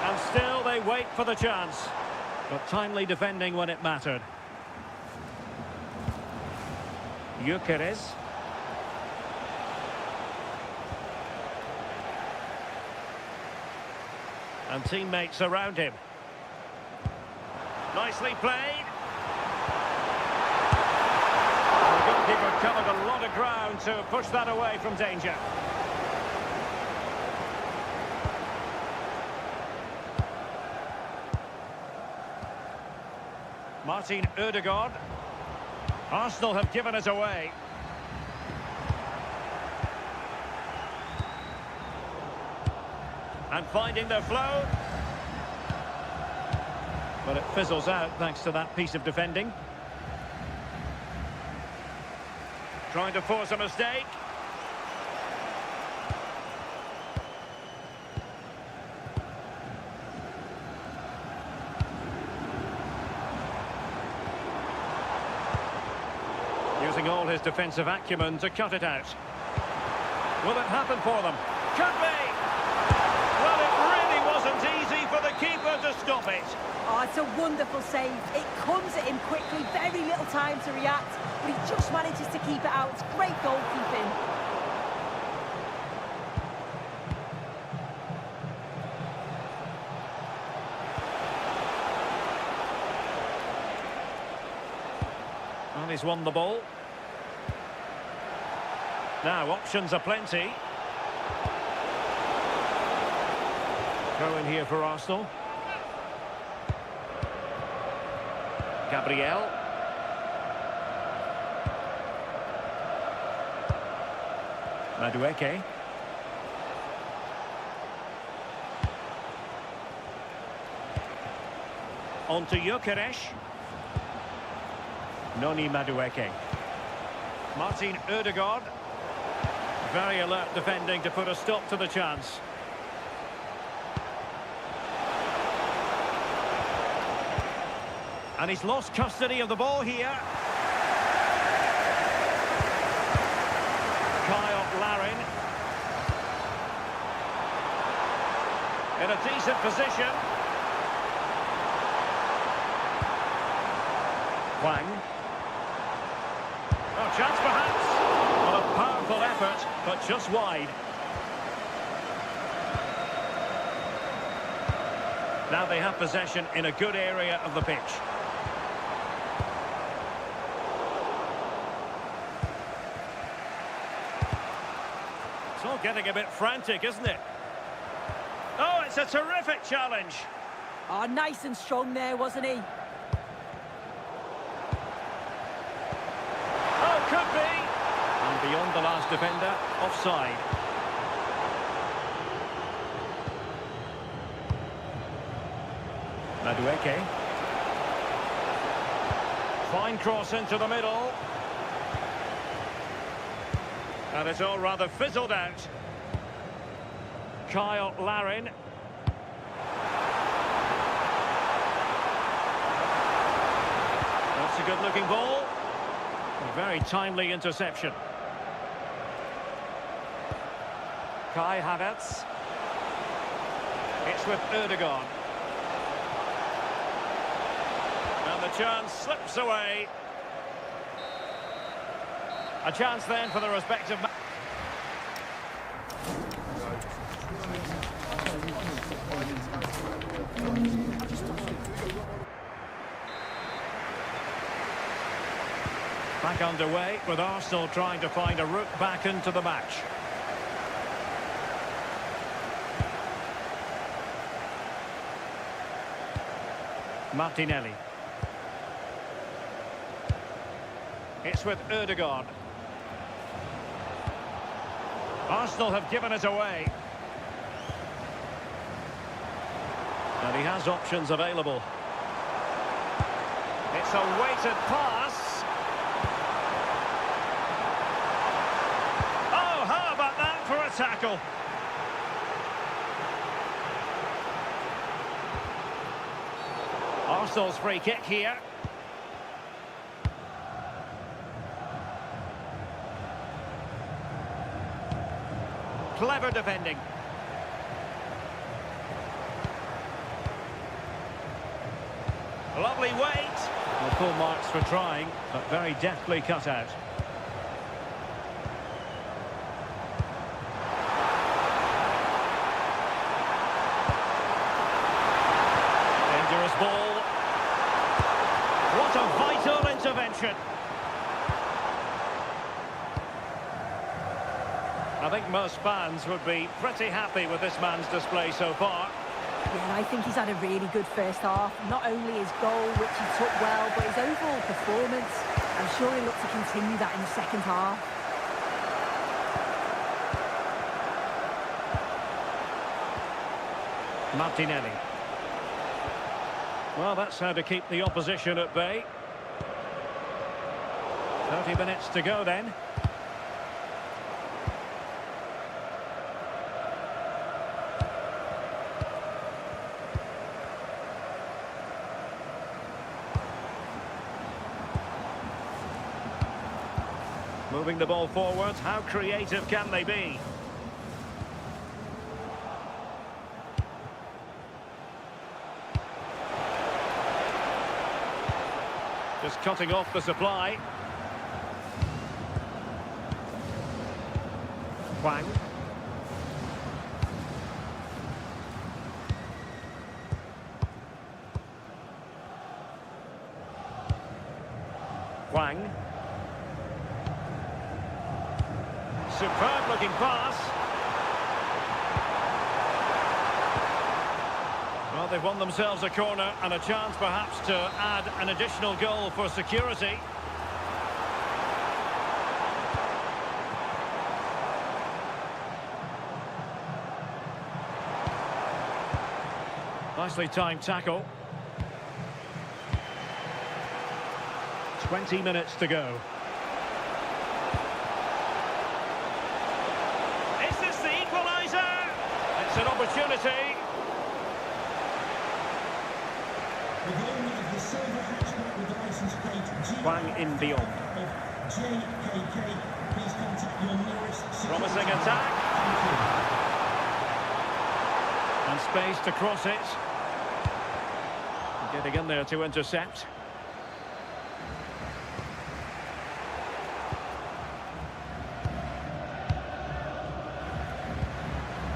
A: And still they wait for the chance. But timely defending when it mattered. Gyökeres. And teammates around him. Nicely played. The goalkeeper covered a lot of ground to push that away from danger. Martin Ødegaard. Arsenal have given us away. And finding their flow. But it fizzles out thanks to that piece of defending. Trying to force a mistake. Using all his defensive acumen to cut it out. Will it happen for them? Could be! Well, it really wasn't easy for the keeper to stop it.
B: Oh, it's a wonderful save. It comes at him quickly, very little time to react, but he just manages to keep it out. It's great goalkeeping.
A: And he's won the ball. Now, options are plenty. Throw in here for Arsenal. Gabriel. Madueke. On to Gyökeres. Noni Madueke. Martin Ødegaard. Very alert defending to put a stop to the chance. And he's lost custody of the ball here. Kyle Larin. In a decent position. Wang. Oh, chance perhaps. Well, a powerful effort, but just wide. Now they have possession in a good area of the pitch. It's all getting a bit frantic, isn't it? Oh, it's a terrific challenge.
B: Oh, nice and strong there, wasn't he?
A: Oh, could be. And beyond the last defender, offside. Madueke. Fine cross into the middle. And it's all rather fizzled out. Kyle Larin. That's a good-looking ball. A very timely interception. Kai Havertz. It's with Ødegaard. And the chance slips away. A chance then for the respective... Back underway with Arsenal trying to find a route back into the match. Martinelli. It's with Ødegaard. Arsenal have given it away. And he has options available. It's a weighted pass. Oh, how about that for a tackle? Arsenal's free kick here. Clever defending. Lovely weight. Well, full marks for trying, but very deftly cut out. Dangerous ball. What a vital intervention. I think most fans would be pretty happy with this man's display so far.
B: Yeah, I think he's had a really good first half. Not only his goal, which he took well, but his overall performance. I'm sure he'll look to continue that in the second half.
A: Martinelli. Well, that's how to keep the opposition at bay. 30 minutes to go then. Moving the ball forward, how creative can they be? Just cutting off the supply. Hwang. Hwang. Superb looking pass. Well, they've won themselves a corner and a chance perhaps to add an additional goal for security. Nicely timed tackle. 20 minutes to go. Is this the equaliser? It's an opportunity.
D: The owner of the silver hatchback with the license plate
A: Hwang in beyond.
D: JKK, please contact your nearest security.
A: Promising attack.
D: Thank you.
A: And space to cross it. Getting in there to intercept.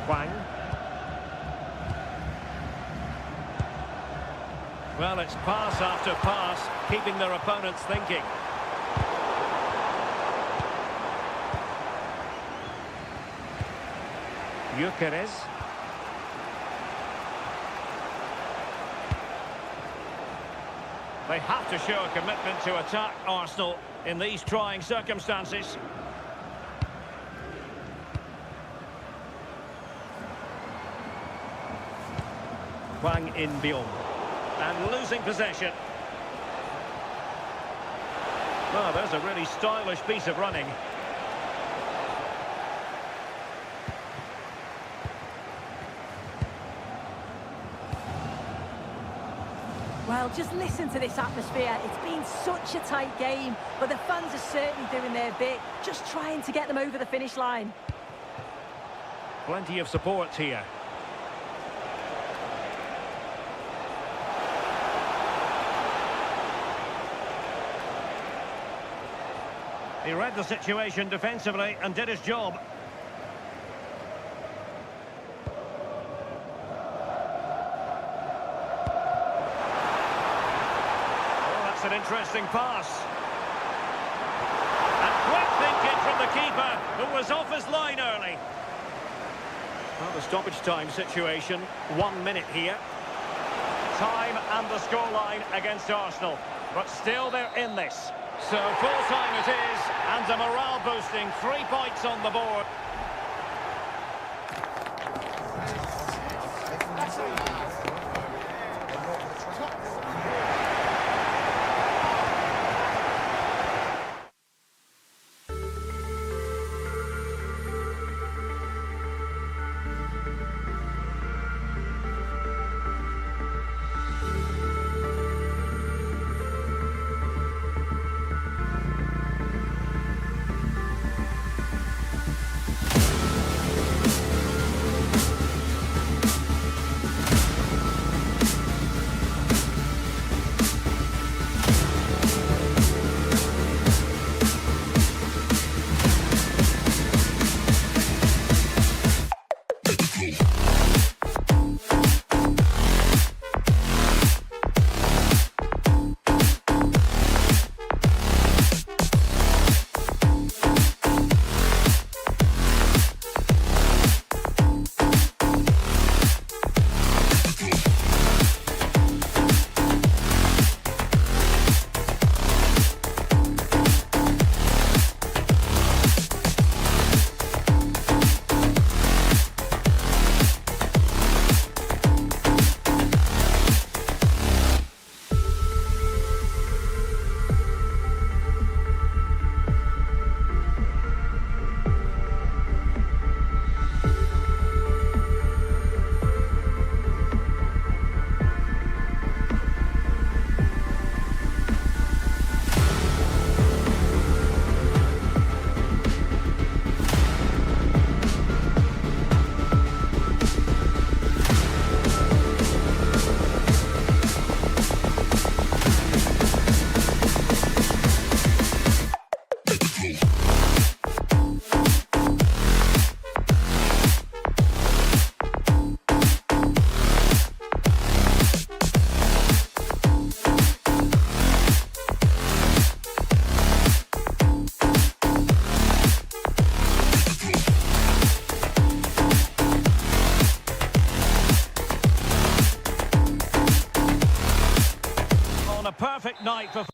A: Hwang. Well, it's pass after pass, keeping their opponents thinking. Gyökeres. They have to show a commitment to attack Arsenal in these trying circumstances. Hwang in beyond. And losing possession. Well, there's a really stylish piece of running.
B: Well, just listen to this atmosphere. It's been such a tight game, but the fans are certainly doing their bit, just trying to get them over the finish line.
A: Plenty of support here. He read the situation defensively and did his job. An interesting pass. And quick thinking from the keeper, who was off his line early. Well, the stoppage time situation, 1 minute here. Time and the scoreline against Arsenal. But still they're in this. So full time it is, and a morale boosting 3 points on the board. night for...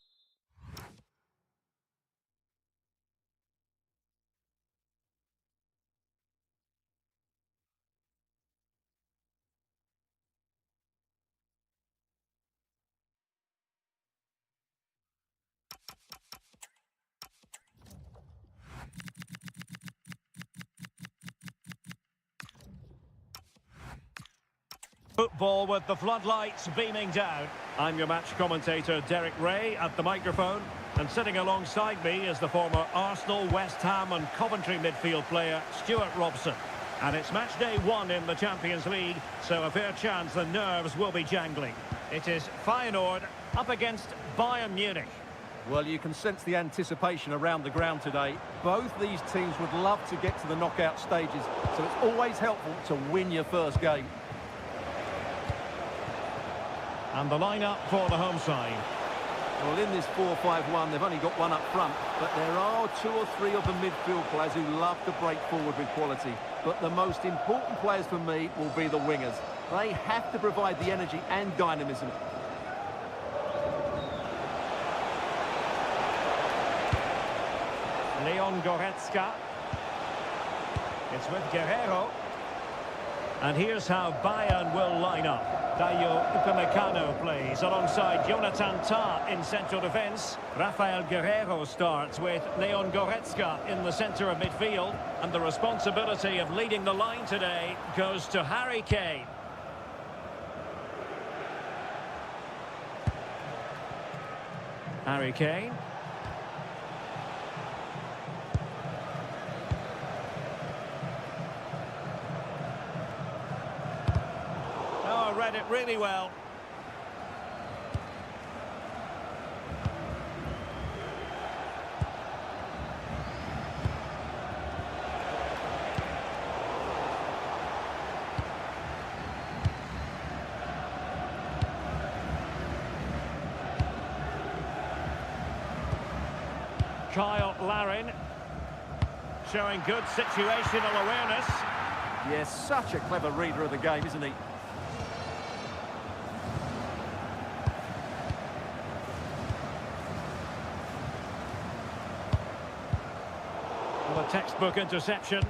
A: Football with the floodlights beaming down. I'm your match commentator, Derek Ray, at the microphone. And sitting alongside me is the former Arsenal, West Ham and Coventry midfield player, Stuart Robson. And it's match day 1 in the Champions League, so a fair chance the nerves will be jangling. It is Feyenoord up against Bayern Munich.
C: Well, you can sense the anticipation around the ground today. Both these teams would love to get to the knockout stages, so it's always helpful to win your first game.
A: And the lineup for the home side.
C: Well, in this 4-5-1, they've only got one up front, but there are 2 or 3 of the midfield players who love to break forward with quality. But the most important players for me will be the wingers. They have to provide the energy and dynamism.
A: Leon Goretzka. It's with Guerrero. And here's how Bayern will line up. Dayo Upamecano plays alongside Jonathan Tah in central defence. Rafael Guerrero starts with Leon Goretzka in the centre of midfield. And the responsibility of leading the line today goes to Harry Kane. Harry Kane. Oh, read it really well. Kyle Larin showing good situational awareness.
C: Yes, such a clever reader of the game, isn't he?
A: Well, a textbook interception.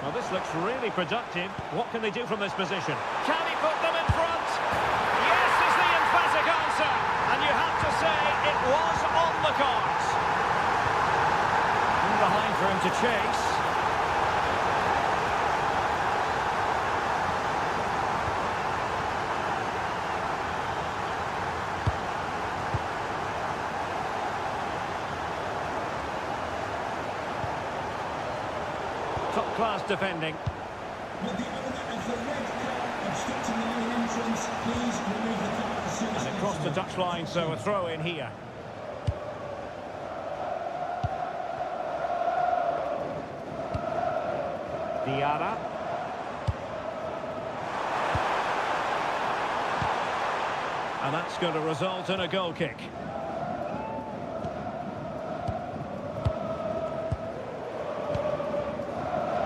A: Well, this looks really productive. What can they do from this position? Can he put them in front? Yes is the emphatic answer. And you have to say it was on the cards. In behind for him to chase. Top-class defending.
D: With the owner of the red car obstructing the main entrance, please remove the car as soon as
A: And across the touchline, so a throw in here. Diarra. And that's going to result in a goal kick.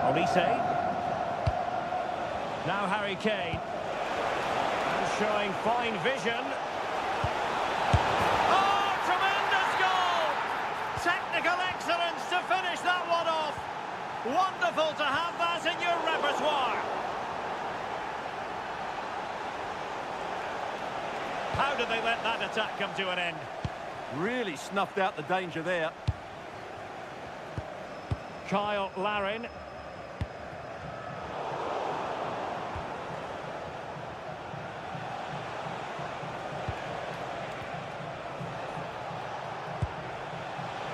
A: Olise. Now Harry Kane. And showing fine vision. Oh, tremendous goal! Technical excellence to finish that one off. Wonderful to have that in your repertoire. How did they let that attack come to an end?
C: Really snuffed out the danger there.
A: Kyle Larin.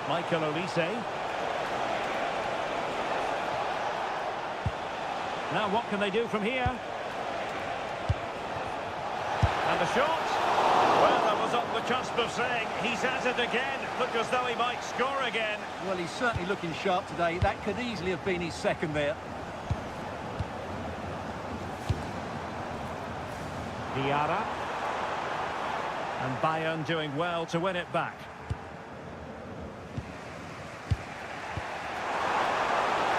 A: Michael Olise. Now what can they do from here? And the shot. Well, I was on the cusp of saying he's at it again. Look as though he might score again.
C: Well, he's certainly looking sharp today. That could easily have been his second there.
A: Diarra. And Bayern doing well to win it back.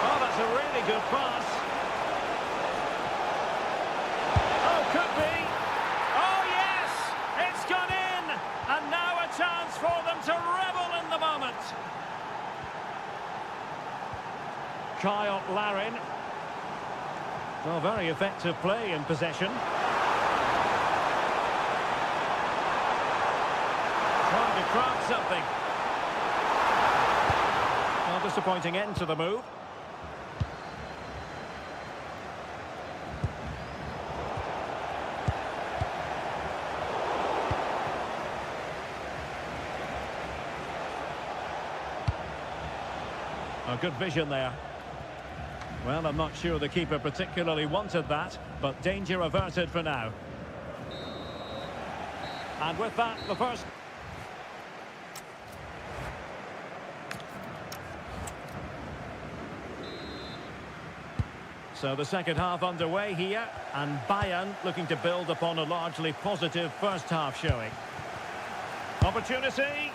A: Oh, that's a good pass. Oh, could be. Oh, yes! It's gone in! And now a chance for them to revel in the moment. Kyle Larin. Well, very effective play in possession. Trying to craft something. Well, disappointing end to the move. A good vision there. Well, I'm not sure the keeper particularly wanted that, but danger averted for now. And with that, the first... So the second half underway here, and Bayern looking to build upon a largely positive first half showing. Opportunity!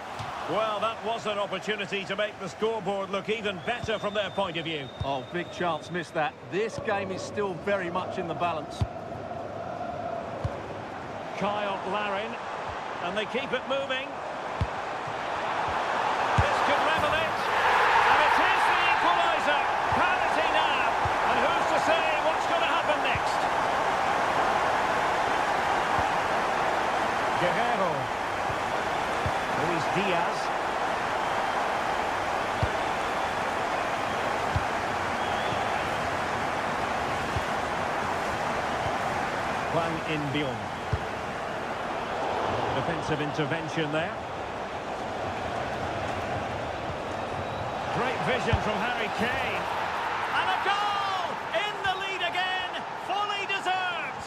A: Well, that was an opportunity to make the scoreboard look even better from their point of view.
C: Oh, big chance, missed that. This game is still very much in the balance.
A: Kyle Larin, and they keep it moving. This could level it, and it is the equaliser. Penalty now, and who's to say what's going to happen next? Guerrero. Luis Diaz. Hwang In-beom. Defensive intervention there. Great vision from Harry Kane. And a goal! In the lead again! Fully deserved!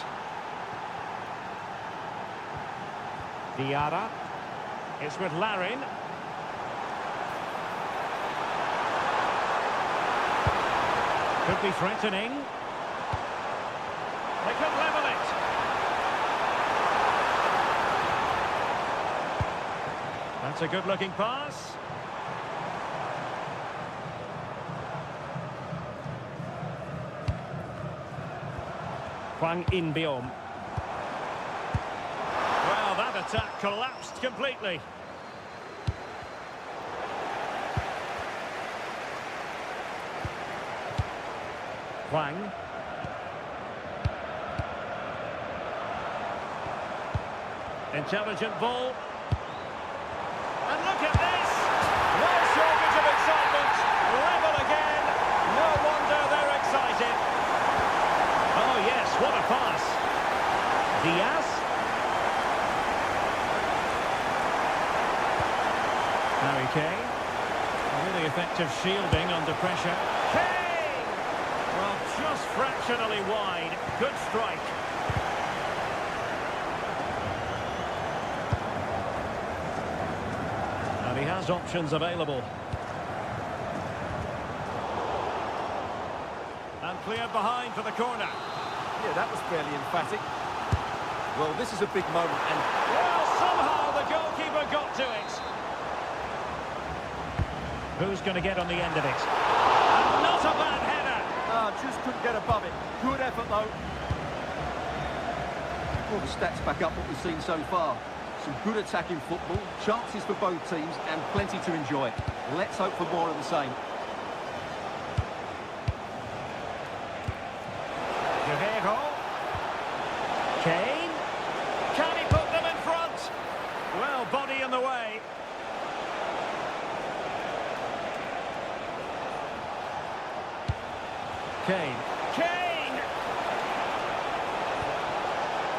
A: Diarra. It's with Larin. Could be threatening. They could level it. That's a good-looking pass. Hwang In-beom. Well, that attack collapsed completely. Hwang. Intelligent ball. And look at this! No shortage of excitement. Level again. No wonder they're excited. Oh yes, what a pass. Diaz. Harry Kane. A really effective shielding under pressure. Kane! Well, just fractionally wide. Good strike. And he has options available. And cleared behind for the corner.
C: Yeah, that was fairly emphatic. Well, this is a big moment, and...
A: Well, somehow the goalkeeper got to it. Who's going to get on the end of it? And not a bad header.
C: Just couldn't get above it. Good effort, though. Well, the stats back up what we've seen so far. Some good attacking football, chances for both teams, and plenty to enjoy. Let's hope for more of the same.
A: Guerrero. Kane. Can he put them in front? Well, body in the way. Kane. Kane!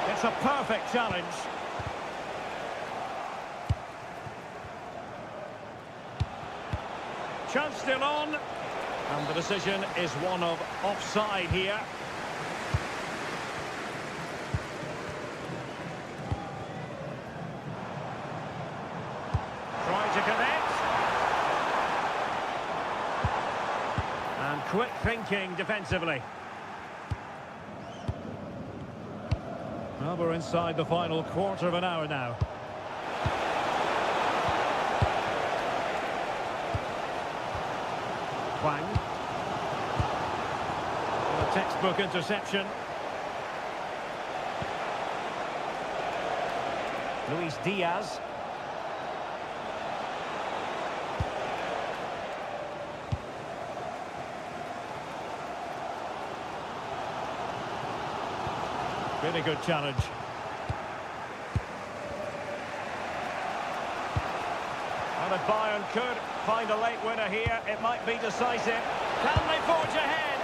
A: It's a perfect challenge. Chance still on. And the decision is one of offside here. Trying to connect. And quick thinking defensively. Well, we're inside the final quarter of an hour now. Hwang. Textbook interception. Luis Diaz. Really good challenge. And if Bayern could find a late winner here, it might be decisive. Can they forge ahead?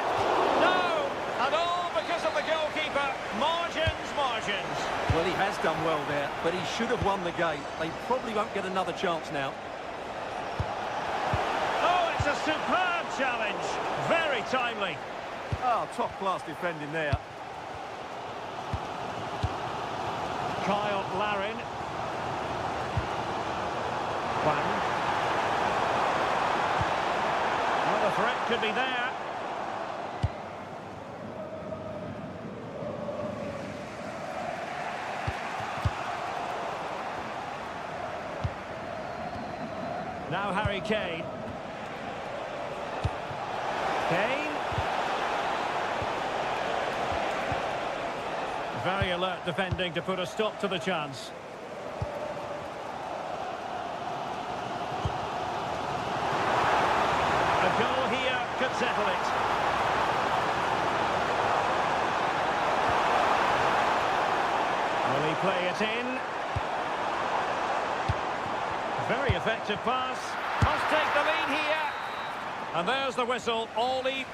A: No! And all because of the goalkeeper. Margins.
C: Well, he has done well there, but he should have won the game. They probably won't get another chance now.
A: Oh, it's a superb challenge. Very timely.
C: Oh, top-class defending there.
A: Kyle Larin. Juan. Well, the threat could be there. Now Harry Kane. Kane. Very alert defending to put a stop to the chance. A goal here could settle it. Will he play it in? Very effective pass. Must take the lead here. And there's the whistle. All lead.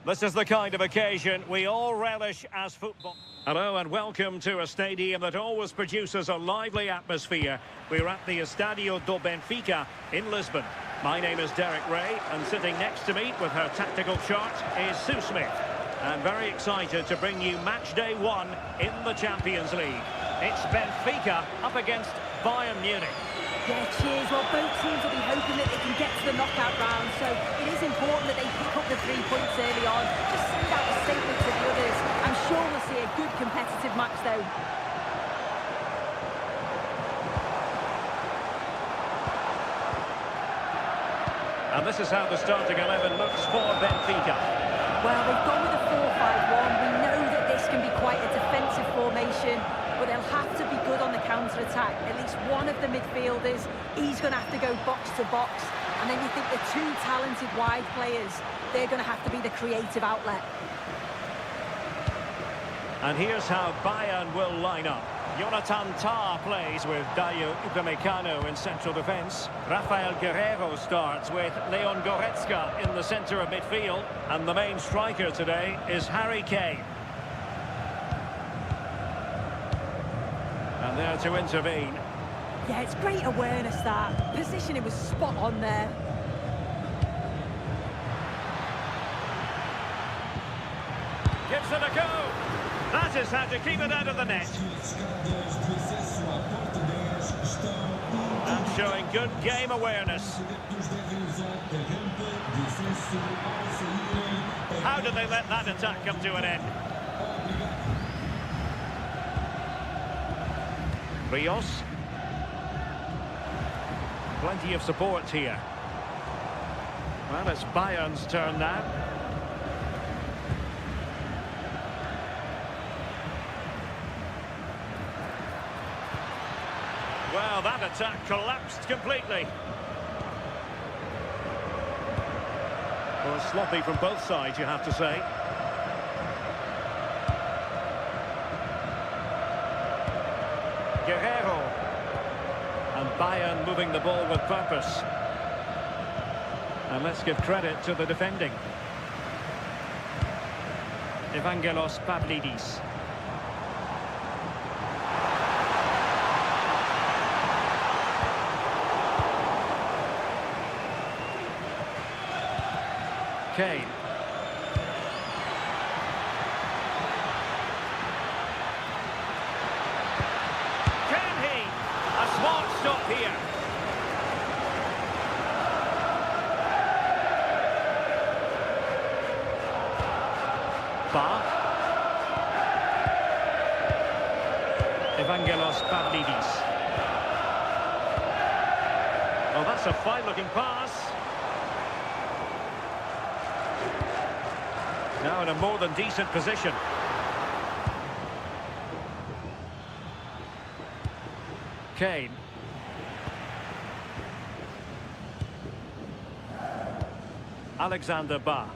A: This is the kind of occasion we all relish as football. Hello and welcome to a stadium that always produces a lively atmosphere. We're at the Estadio do Benfica in Lisbon. My name is Derek Ray, and sitting next to me with her tactical chart is Sue Smith. I'm very excited to bring you match day 1 in the Champions League. It's Benfica up against Bayern Munich.
B: Yeah, cheers. Well, both teams will be hoping that they can get to the knockout round, so it is important that they pick up the 3 points early on. Just send out a statement to the others. I'm sure we'll see a good competitive match, though.
A: And this is how the starting 11 looks for Benfica.
B: Well, they've gone with a 4-5-1. We know that this can be quite a defensive formation, but they'll have to be good on the counter-attack. At least one of the midfielders, he's going to have to go box to box. And then you think the two talented wide players, they're going to have to be the creative outlet.
A: And here's how Bayern will line up. Jonathan Tah plays with Dayo Upamecano in central defence. Rafael Guerreiro starts with Leon Goretzka in the centre of midfield. And the main striker today is Harry Kane. And there to intervene.
B: Yeah, it's great awareness, that. Positioning was spot on there.
A: Gives it a go. That is how to keep it out of the net. And showing good game awareness. How did they let that attack come to an end? Rios. Plenty of support here. Well, it's Bayern's turn now. Well, that attack collapsed completely. Well, sloppy from both sides, you have to say. Guerreiro. And Bayern moving the ball with purpose. And let's give credit to the defending. Evangelos Pavlidis. Kane. Can he? A smart stop here. Ba. Evangelos Pavlidis. Oh, that's a fine-looking pass. Now in a more than decent position. Kane. Alexander Ba.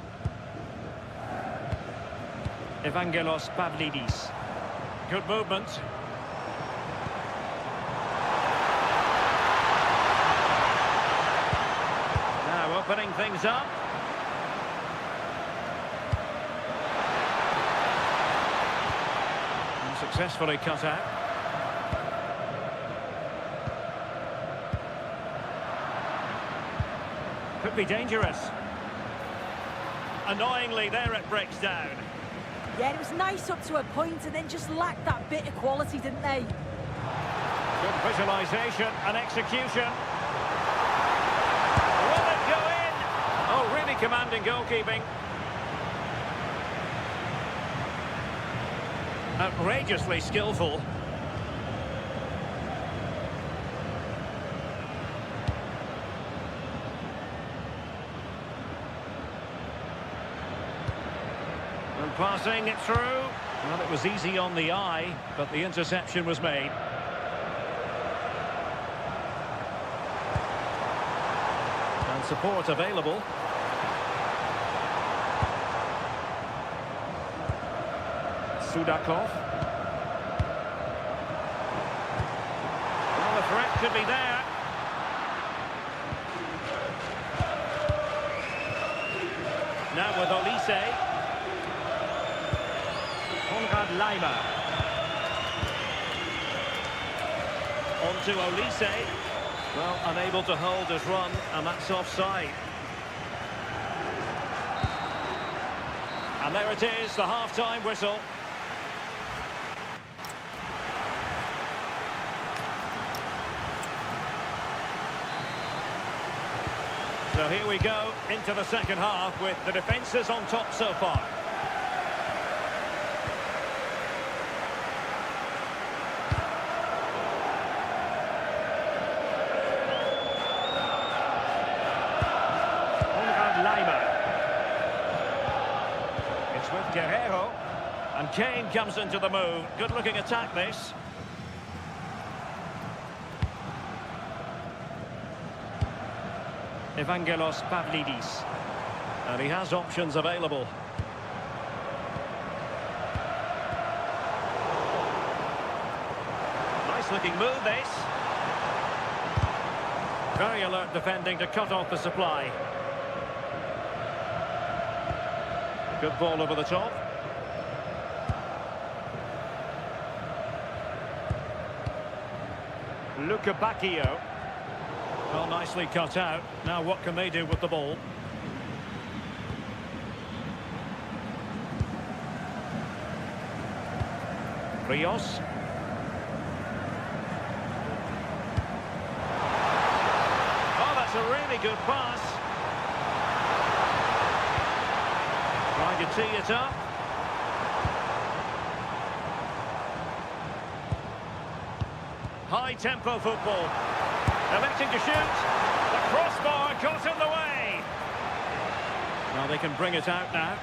A: Evangelos Pavlidis. Good movement. Now opening things up. Successfully cut out. Could be dangerous. Annoyingly, there it breaks down.
B: Yeah, it was nice up to a point and then just lacked that bit of quality, didn't they?
A: Good visualisation and execution. Will it go in? Oh, really commanding goalkeeping. Outrageously skillful. And passing it through. Well, it was easy on the eye, but the interception was made. And support available. Sudakov. Well, the threat could be there. Now with Olise. Konrad Laimer. On to Olise. Well, unable to hold his run, and that's offside. And there it is, the half-time whistle. So here we go into the second half with the defences on top so far. Konrad Laimer. It's with Guerreiro. And Kane comes into the move. Good-looking attack, this. Evangelos Pavlidis. And he has options available. Nice looking move, this. Very alert defending to cut off the supply. Good ball over the top. Luca Bacchio. Well, nicely cut out. Now what can they do with the ball? Rios. Oh, that's a really good pass. Trying to tee it up. High-tempo football. Electing to shoot. The crossbar got in the way. Now they can bring it out now.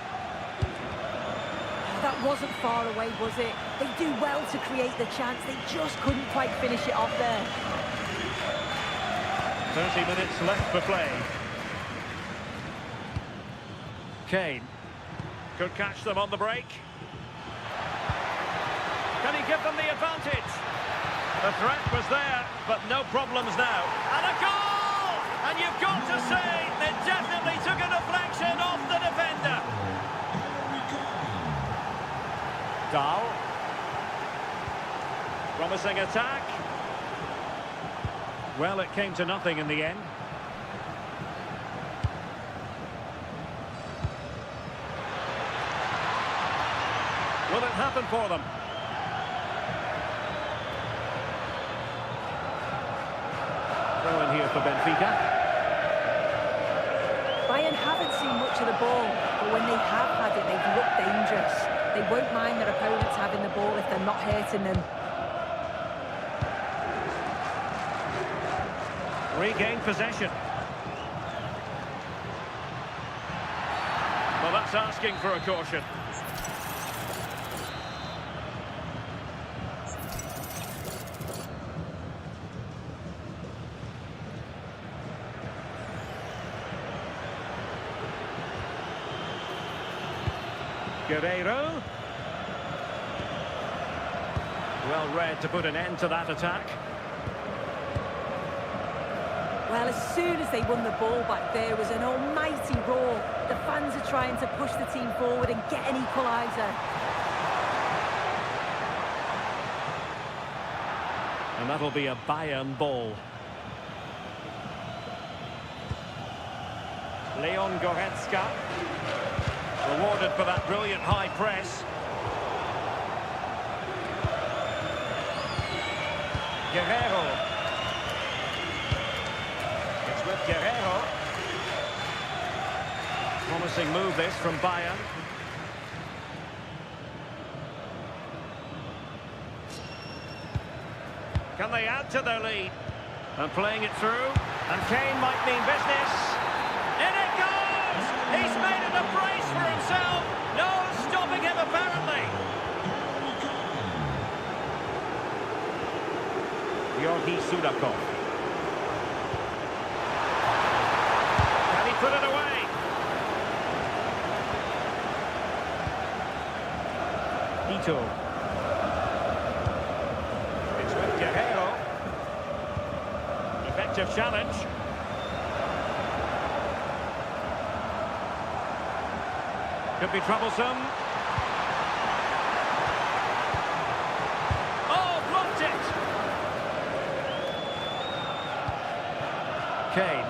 B: That wasn't far away, was it? They do well to create the chance. They just couldn't quite finish it off there.
A: 30 minutes left for play. Kane. Could catch them on the break. Can he give them the advantage? The threat was there, but no problems now. And a goal! And you've got to say, it definitely took a deflection off the defender. Dahl. Promising attack. Well, it came to nothing in the end. Will it happen for them? Throw in here for Benfica.
B: Bayern haven't seen much of the ball, but when they have had it, they've looked dangerous. They won't mind their opponents having the ball if they're not hurting them.
A: Regain possession. Well, that's asking for a caution. Guerreiro. Well read to put an end to that attack.
B: Well, as soon as they won the ball back, there was an almighty roar. The fans are trying to push the team forward and get an equaliser.
A: And that'll be a Bayern ball. Leon Goretzka. Rewarded for that brilliant high press. Guerreiro. It's with Guerreiro. Promising move this from Bayern. Can they add to their lead? And playing it through. And Kane might mean business. In it goes! He's made it a brace for himself. No stopping him, apparently. Georgi Sudakov. Can he put it away? Ito. It's with Guerreiro. Effective challenge. Could be troublesome. Oh, blocked it! Kane.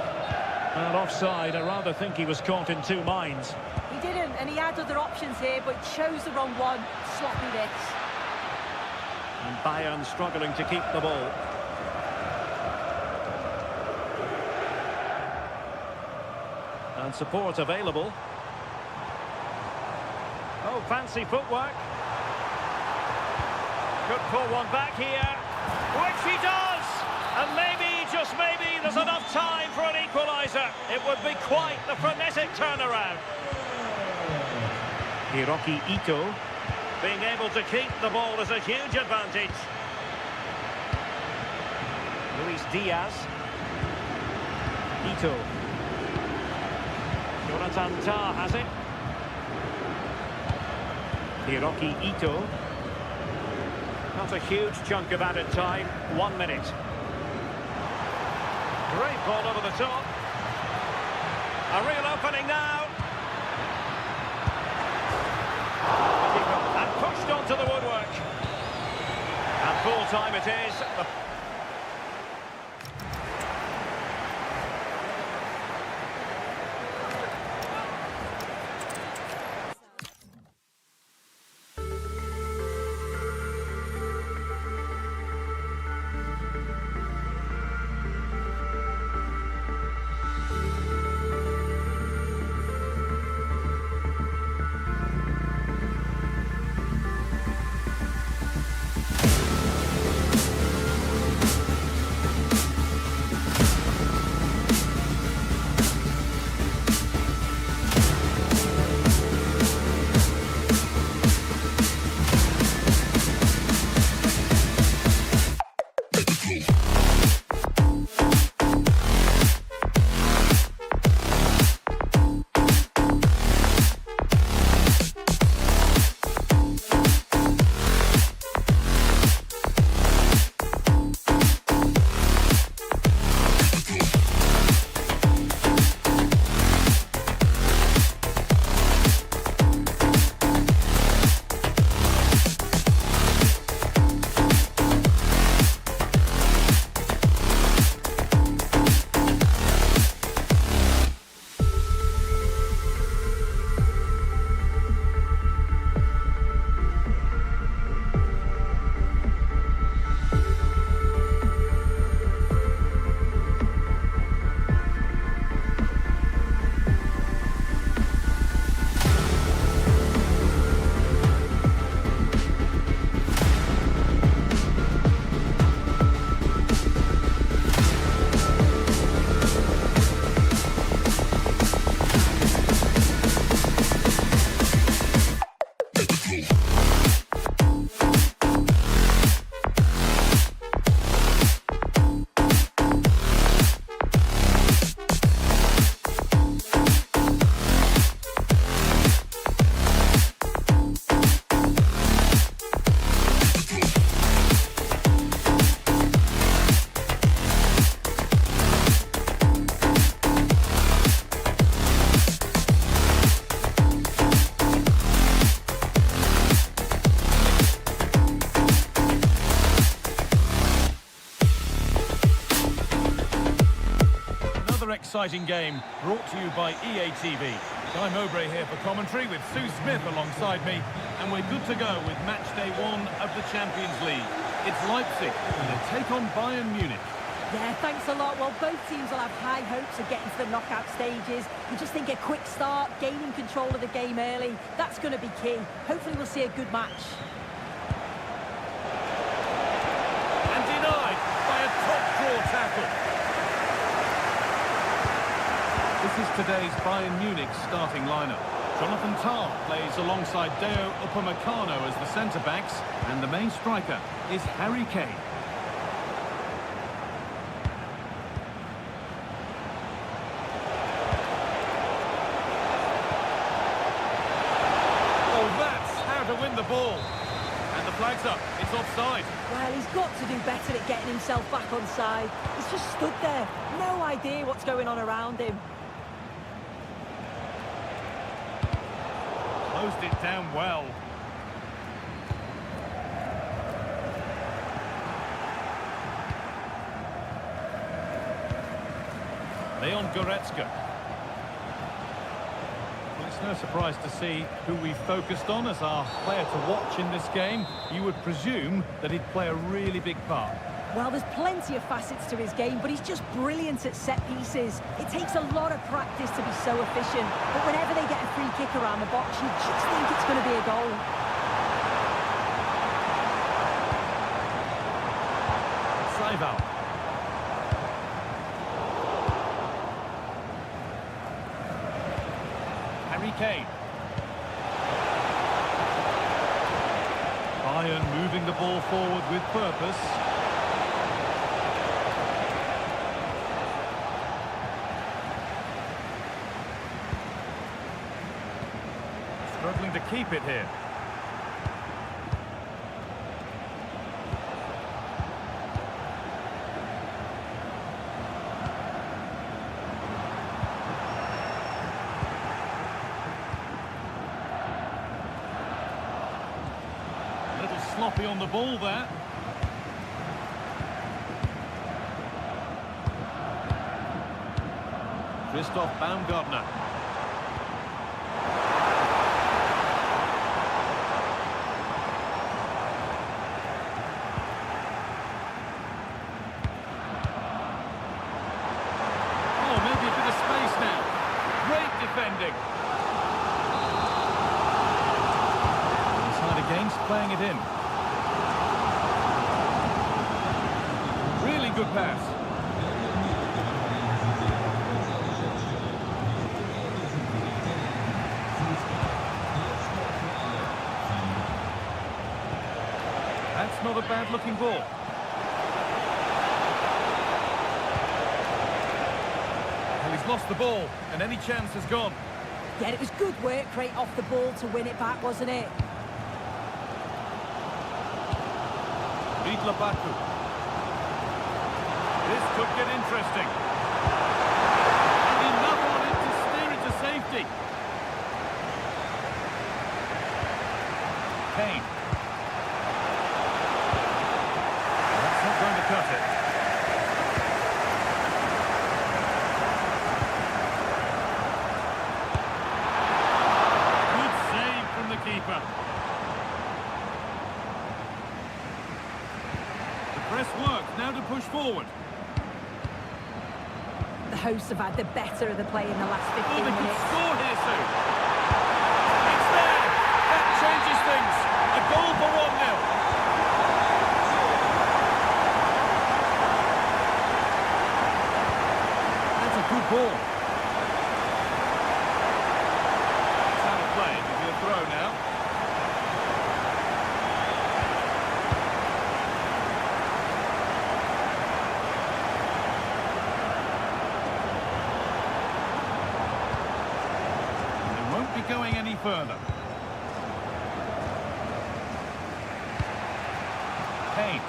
A: Well, offside. I rather think he was caught in two minds.
B: He didn't, and he had other options here, but chose the wrong one. Sloppy this.
A: And Bayern struggling to keep the ball. And support available. Oh, fancy footwork. Could pull one back here, which he does. And maybe, just maybe, there's enough time for an equaliser. It would be quite the frenetic turnaround. Hiroki Ito. Being able to keep the ball is a huge advantage. Luis Diaz. Ito. Jonathan Tah has it. Hiroki Ito. Not a huge chunk of added time. 1 minute. Great ball over the top. A real opening now. And pushed onto the woodwork. And full time it is.
E: Exciting game brought to you by EA TV. Guy Mowbray here for commentary with Sue Smith alongside me, and we're good to go with match day 1 of the Champions League. It's Leipzig and they take on Bayern Munich.
B: Yeah, thanks a lot. Well, both teams will have high hopes of getting to the knockout stages. We just think a quick start, gaining control of the game early, that's going to be key. Hopefully we'll see a good match.
E: And denied by a top draw tackle. This is today's Bayern Munich starting lineup. Jonathan Tah plays alongside Deo Upamecano as the centre-backs, and the main striker is Harry Kane. Oh, that's how to win the ball. And the flag's up. It's offside.
B: Well, he's got to do better at getting himself back on side. He's just stood there. No idea what's going on around him.
E: Closed it down well. Leon Goretzka. Well, it's no surprise to see who we focused on as our player to watch in this game. You would presume that he'd play a really big part.
B: Well, there's plenty of facets to his game, but he's just brilliant at set pieces. It takes a lot of practice to be so efficient, but whenever they get a free kick around the box, you just think it's going to be a goal.
E: Sava. Harry Kane. Bayern moving the ball forward with purpose. keep it here. A little sloppy on the ball there. Christoph Baumgartner. Oh, maybe a bit of space now. Great defending. Inside against, playing it in. Really good pass. That's not a bad-looking ball. Well, he's lost the ball, and any chance has gone.
B: Yeah, it was good work right off the ball to win it back, wasn't it?
E: Baku. This could get interesting. Enough on it to steer it to safety. Kane. That's not going to cut it. Good save from the keeper. The press works, now to push forward.
B: The hosts have had the better of the play in the last 15
E: Oh, they could
B: minutes.
E: score here soon. It's there. That changes things. A goal for 1-0. That's a good ball. It's out of play. It'll be a throw now. Going any further. Kane.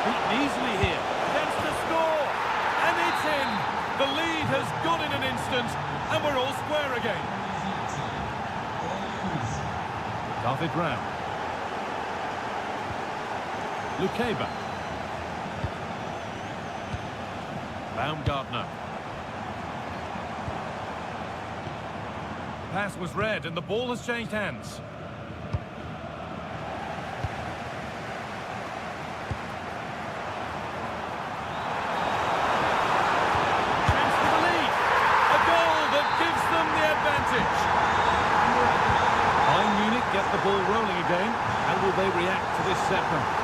E: Beaten easily here. That's the score. And it's in. The lead has gone in an instant. And we're all square again. David Brown. Lukeba. Baumgartner. Pass was read and the ball has changed hands. Chance for the lead. A goal that gives them the advantage. Bayern Munich get the ball rolling again. How will they react to this setback?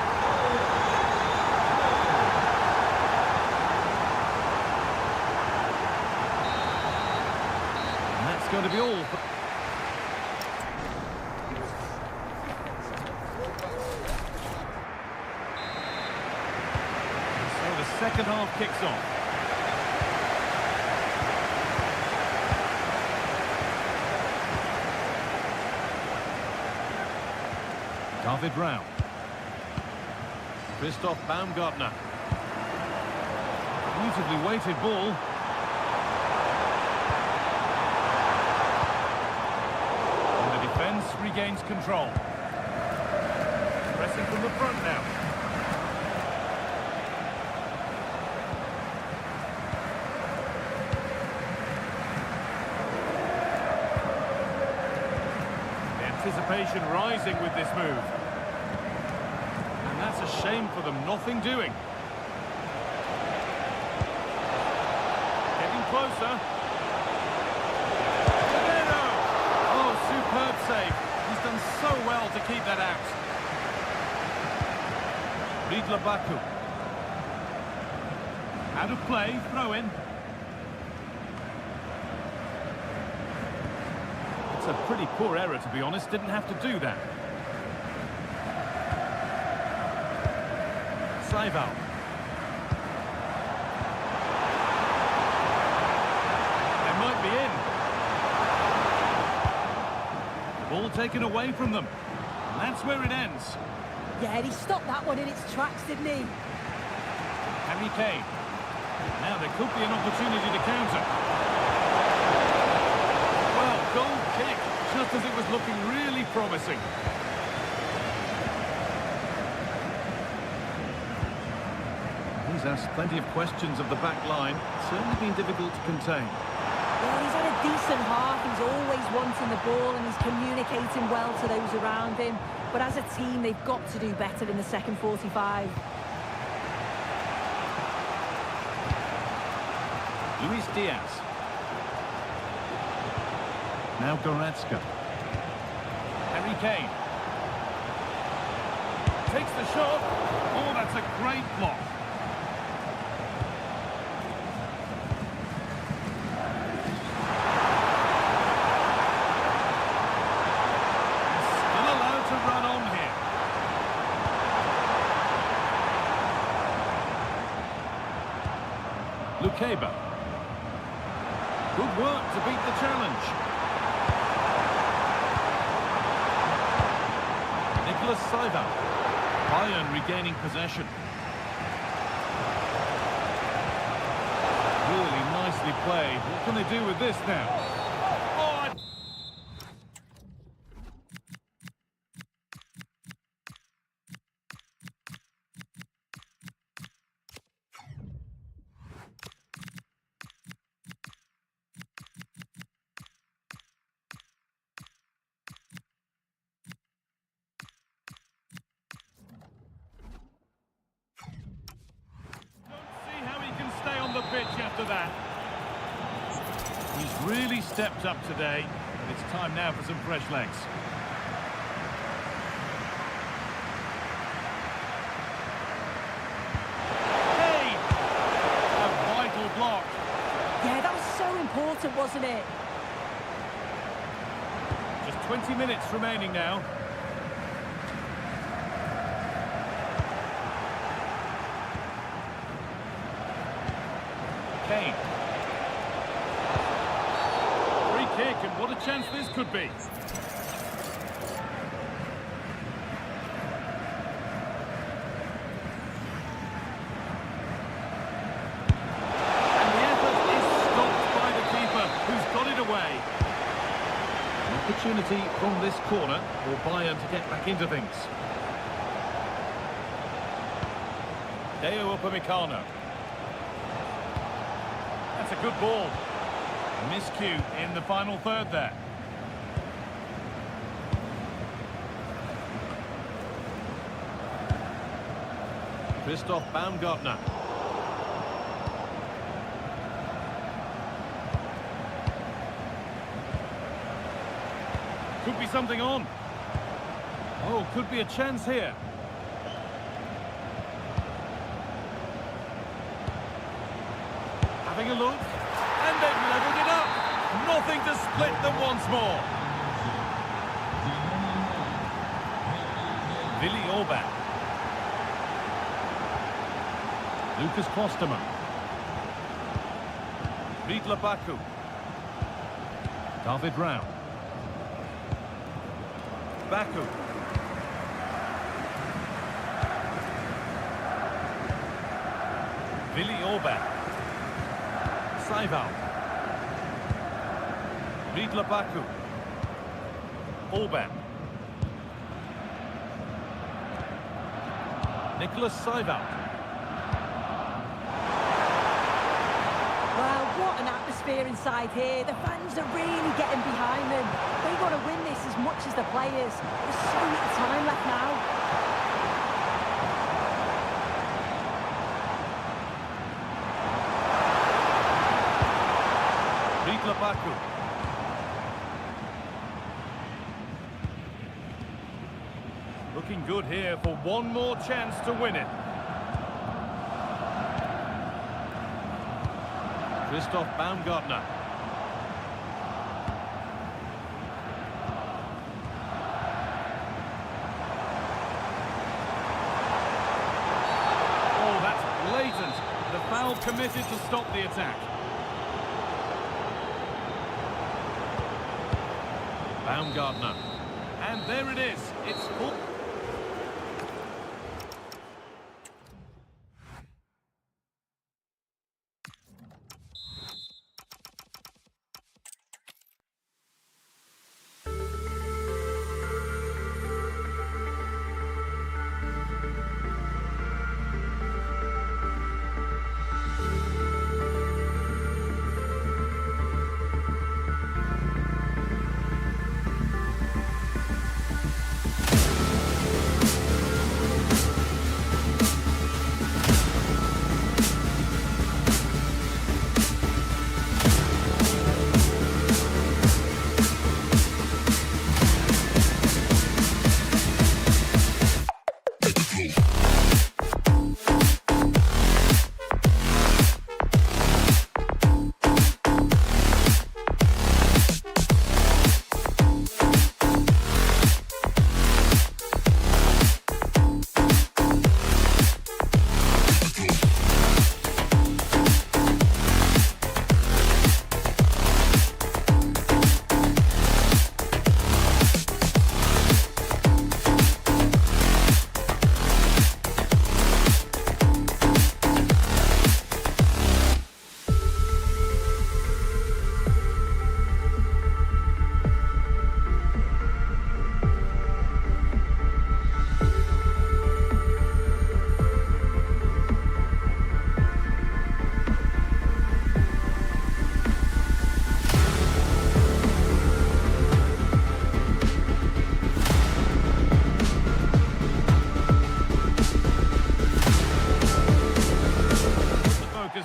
E: Going to be all. So the second half kicks off. David Brown. Christoph Baumgartner. Beautifully weighted ball. Regains control. Pressing from the front now. The anticipation rising with this move. And that's a shame for them, nothing doing. Getting closer. Superb save. He's done so well to keep that out. Baku. Out of play, throw in. It's a pretty poor error, to be honest. Didn't have to do that. Sava. They might be in. Ball taken away from them. And that's where it ends.
B: Yeah, he stopped that one in its tracks, didn't he?
E: Harry Kane. Now there could be an opportunity to counter. Well, goal kick, just as it was looking really promising. He's asked plenty of questions of the back line. Certainly been difficult to contain.
B: Well, he's had a decent half. He's always wanting the ball and he's communicating well to those around him. But as a team, they've got to do better in the second 45.
E: Luis Diaz. Now Goretzka. Harry Kane. Takes the shot. Oh, that's a great block. Still allowed to run on here. Lukeba. Good work to beat the challenge. Sava. Bayern regaining possession. Really nicely played. What can they do with this now? Oh, stay on the pitch after that. He's really stepped up today, and it's time now for some fresh legs. Hey! A vital block.
B: Yeah, that was so important, wasn't it?
E: Just 20 minutes remaining now. Kane. Free kick, and what a chance this could be. And the effort is stopped by the keeper, who's got it away. An opportunity from this corner for Bayern to get back into things. Deo Upamecano. That's a good ball. Miscue in the final third there. Christoph Baumgartner. Could be something on. Oh, could be a chance here. Having a look, and they've levelled it up. Nothing to split them once more. Willi Orban. Lucas Klosterman. Riedler Baku. David Raum. Baku. Willi Orban. Sava. Riedler Baku. Orban. Nicholas Saival.
B: Well, what an atmosphere inside here. The fans are really getting behind them. They want to win this as much as the players. There's so little time left now.
E: Riedler Baku. Looking good here for one more chance to win it. Christoph Baumgartner. Oh, that's blatant. The foul committed to stop the attack. Baumgartner. And there it is. It's full.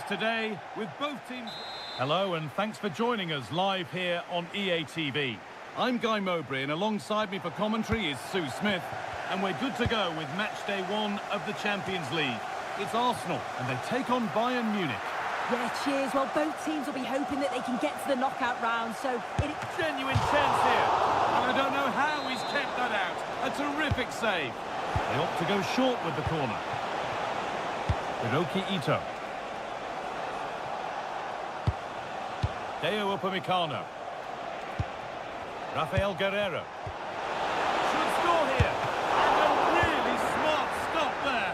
E: Today with both teams. Hello and thanks for joining us live here on EA TV. I'm Guy Mowbray and alongside me for commentary is Sue Smith, and we're good to go with match day 1 of the Champions League. It's Arsenal and they take on Bayern Munich.
B: Yeah, cheers. Well, both teams will be hoping that they can get to the knockout round, so
E: Genuine chance here, and I don't know how he's kept that out. A terrific save. They opt to go short with the corner. Hiroki Ito. Deo Upamecano. Rafael Guerreiro. Should score here. And a really smart stop there.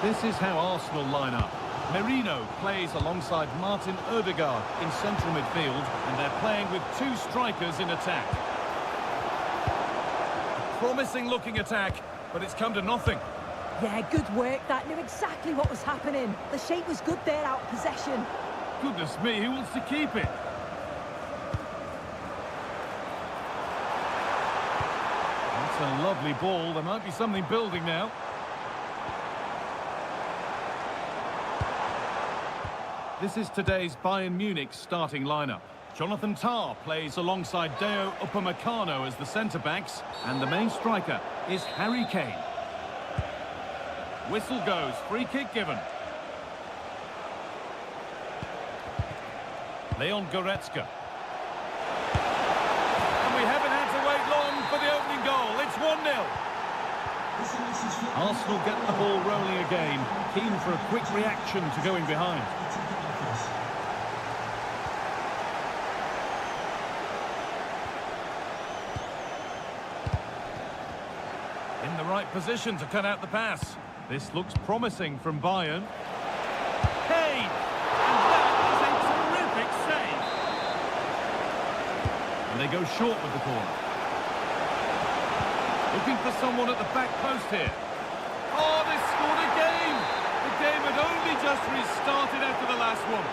E: This is how Arsenal line up. Merino plays alongside Martin Ødegaard in central midfield, and they're playing with 2 strikers in attack. A promising looking attack, but it's come to nothing.
B: yeah, good work. That knew exactly what was happening. The shape was good there, out of possession.
E: Goodness me, who wants to keep it? That's a lovely ball. There might be something building now. This is today's Bayern Munich starting lineup. Jonathan Tah plays alongside Deo Upamecano as the centre-backs, and the main striker is Harry Kane. Whistle goes, free kick given. Leon Goretzka. And we haven't had to wait long for the opening goal. It's 1-0. Arsenal get the ball rolling again, keen for a quick reaction to going behind. In the right position to cut out the pass. This looks promising from Bayern. Kane! And that is a terrific save! And they go short with the corner. Looking for someone at the back post here. Oh, they scored again! The game had only just restarted after the last one.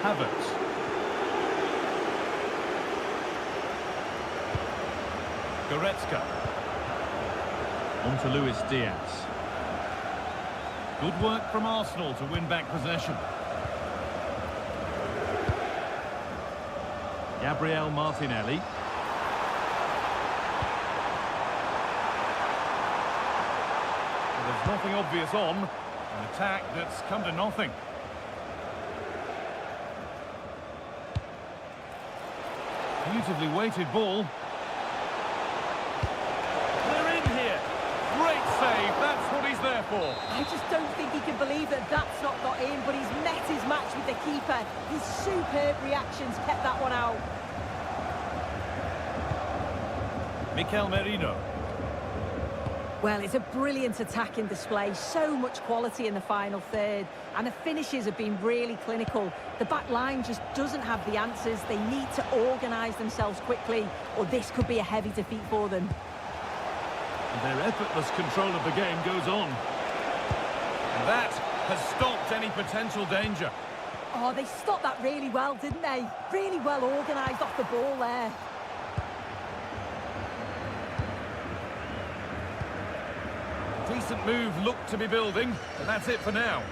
E: Havertz. Goretzka. On to Luis Diaz. Good work from Arsenal to win back possession. Gabriel Martinelli. Well, there's nothing obvious on. An attack that's come to nothing. Beautifully weighted ball. They're in here. Great save. That's what he's there for.
B: I just don't think he can believe that that's not got in, but he's met his match with the keeper. His superb reactions kept that one out.
E: Mikel Merino.
B: Well, it's a brilliant attacking display. So much quality in the final third. And the finishes have been really clinical. The back line just doesn't have the answers. They need to organise themselves quickly, or this could be a heavy defeat for them.
E: And their effortless control of the game goes on. And that has stopped any potential danger.
B: Oh, they stopped that really well, didn't they? Really well organised off the ball there.
E: Decent move looked to be building, but that's it for now.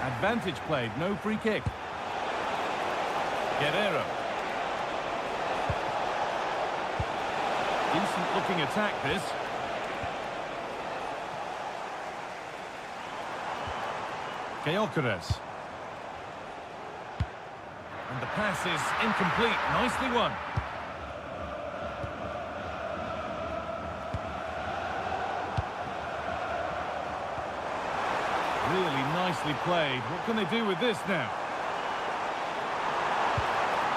E: Advantage played, no free kick. Guerrero. Decent looking attack this. Gyökeres. And the pass is incomplete, nicely won. Really nicely played. What can they do with this now?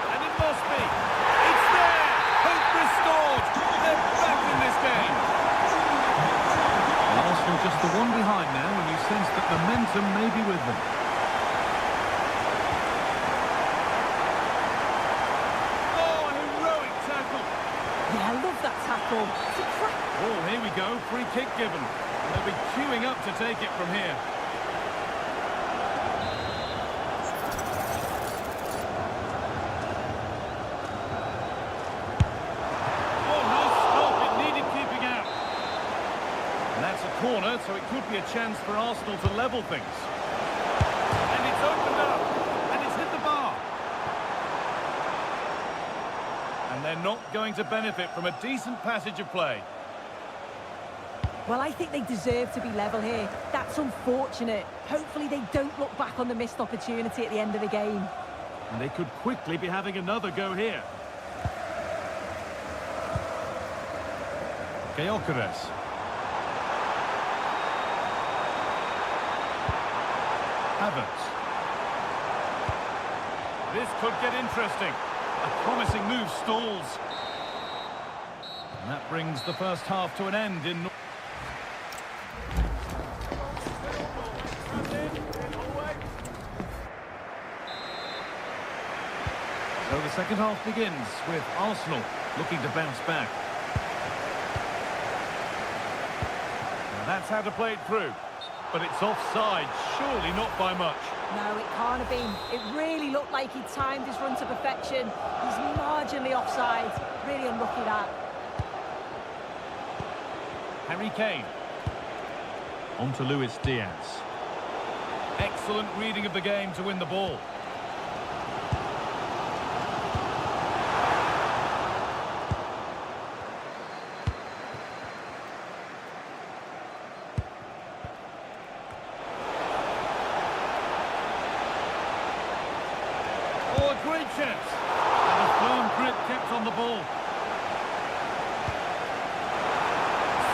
E: And it must be. It's there! Hope restored! They're back in this game! Arsenal just the one behind now, and you sense that momentum may be with them. Oh, a heroic tackle!
B: Yeah, I love that tackle. It's a crack.
E: Oh, here we go. Free kick given. They'll be queuing up to take it from here. Corner, so it could be a chance for Arsenal to level things. And it's opened up, and it's hit the bar. And they're not going to benefit from a decent passage of play.
B: Well, I think they deserve to be level here. That's unfortunate. Hopefully they don't look back on the missed opportunity at the end of the game.
E: And they could quickly be having another go here. Gyökeres. Havertz. This could get interesting. A promising move stalls. And that brings the first half to an end in... So the second half begins with Arsenal looking to bounce back. And that's how to play it through. But it's offside, surely not by much.
B: No, it can't have been. It really looked like he timed his run to perfection. He's marginally offside. Really unlucky that.
E: Harry Kane. On to Luis Diaz. Excellent reading of the game to win the ball. Great chance. And a firm grip kept on the ball.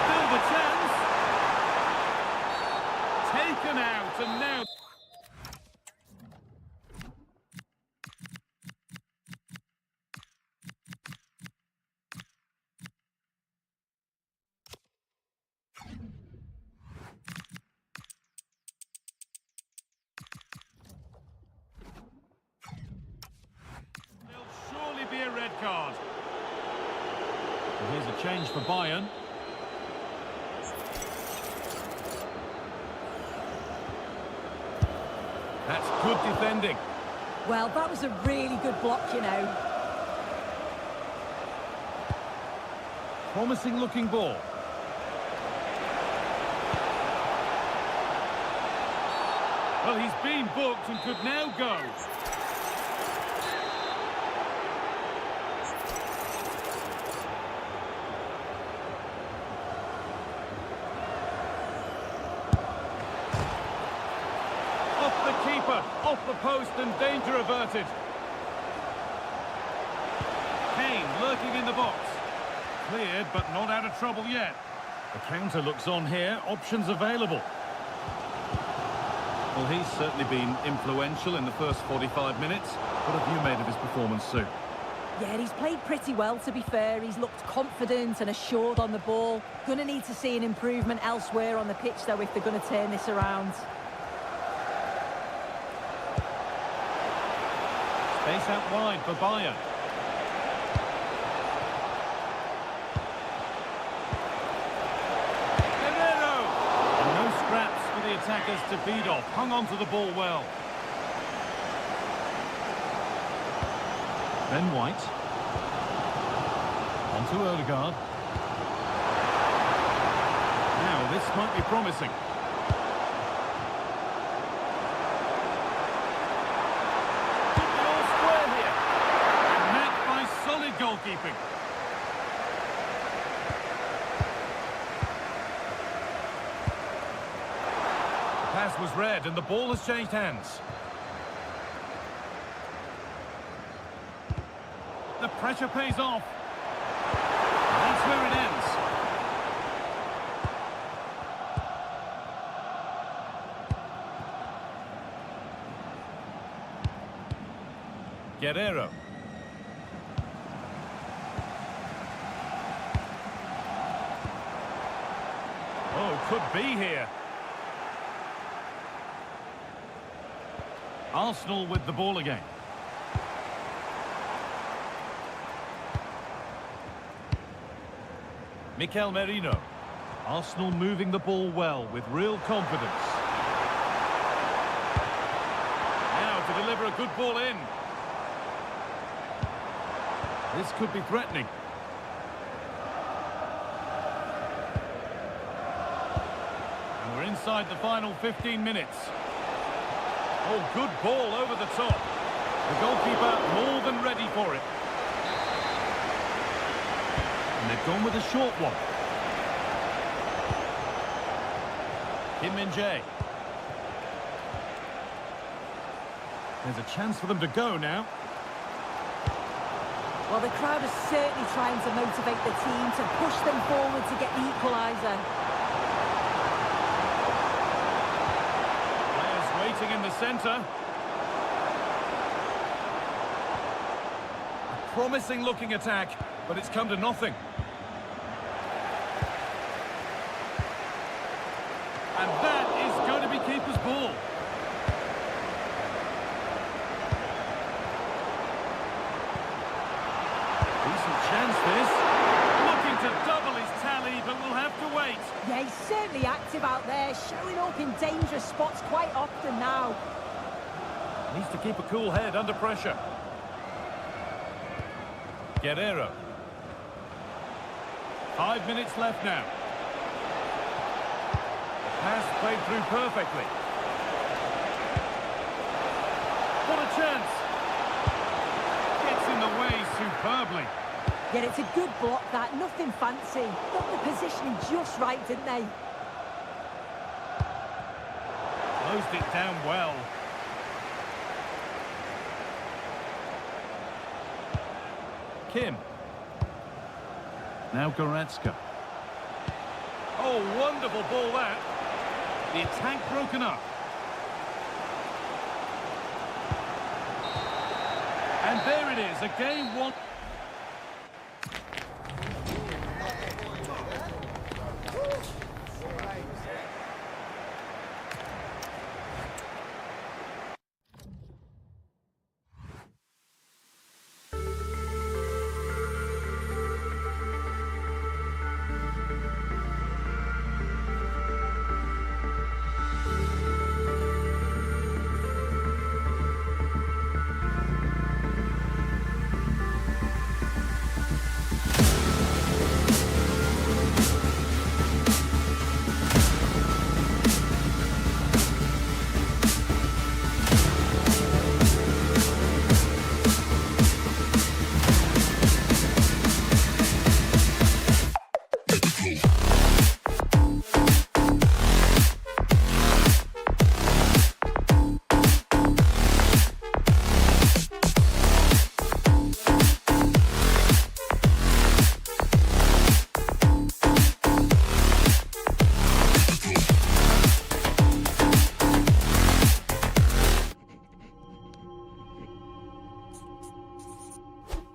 E: Still the chance. Taken out and now... be a red card. And here's a change for Bayern. That's good defending.
B: Well, that was a really good block, you know.
E: Promising looking ball. Well, he's been booked and could now go. Off the post and danger averted. Kane lurking in the box. cleared, but not out of trouble yet. The counter looks on here. Options available. Well, he's certainly been influential in the first 45 minutes. What have you made of his performance, Sue?
B: Yeah, he's played pretty well, to be fair. He's looked confident and assured on the ball. Going to need to see an improvement elsewhere on the pitch, though, if they're going to turn this around.
E: Space out wide for Bayern. And no scraps for the attackers to feed off. Hung on to the ball well. Ben White. On to Alukard. Now, this might be promising. Could be all square here. And met by solid goalkeeping. The pass was read and the ball has changed hands. The pressure pays off. And that's where it ends. Guerrero. Oh, could be here. Arsenal with the ball again. Mikel Merino. Arsenal moving the ball well with real confidence. Now to deliver a good ball in. This could be threatening. And we're inside the final 15 minutes. Oh, good ball over the top. The goalkeeper more than ready for it. And they've gone with a short one. Kim Min-jae. There's a chance for them to go now.
B: Well, the crowd is certainly trying to motivate the team to push them forward to get the equaliser.
E: Players waiting in the centre. A promising looking attack, but it's come to nothing. And that is going to be keeper's ball. Decent chance this. Looking to double his tally, but we'll have to wait.
B: Yeah, he's certainly active out there, showing up in dangerous spots quite often now.
E: Needs to keep a cool head under pressure. Guerrero. 5 minutes left now. Pass played through perfectly. What a chance! Gets in the way superbly.
B: Yeah, it's a good block that, nothing fancy. Got the positioning just right, didn't they?
E: Closed it down well. Kim. Now Goretzka. Oh, wonderful ball that. The attack broken up. And there it is, a game won.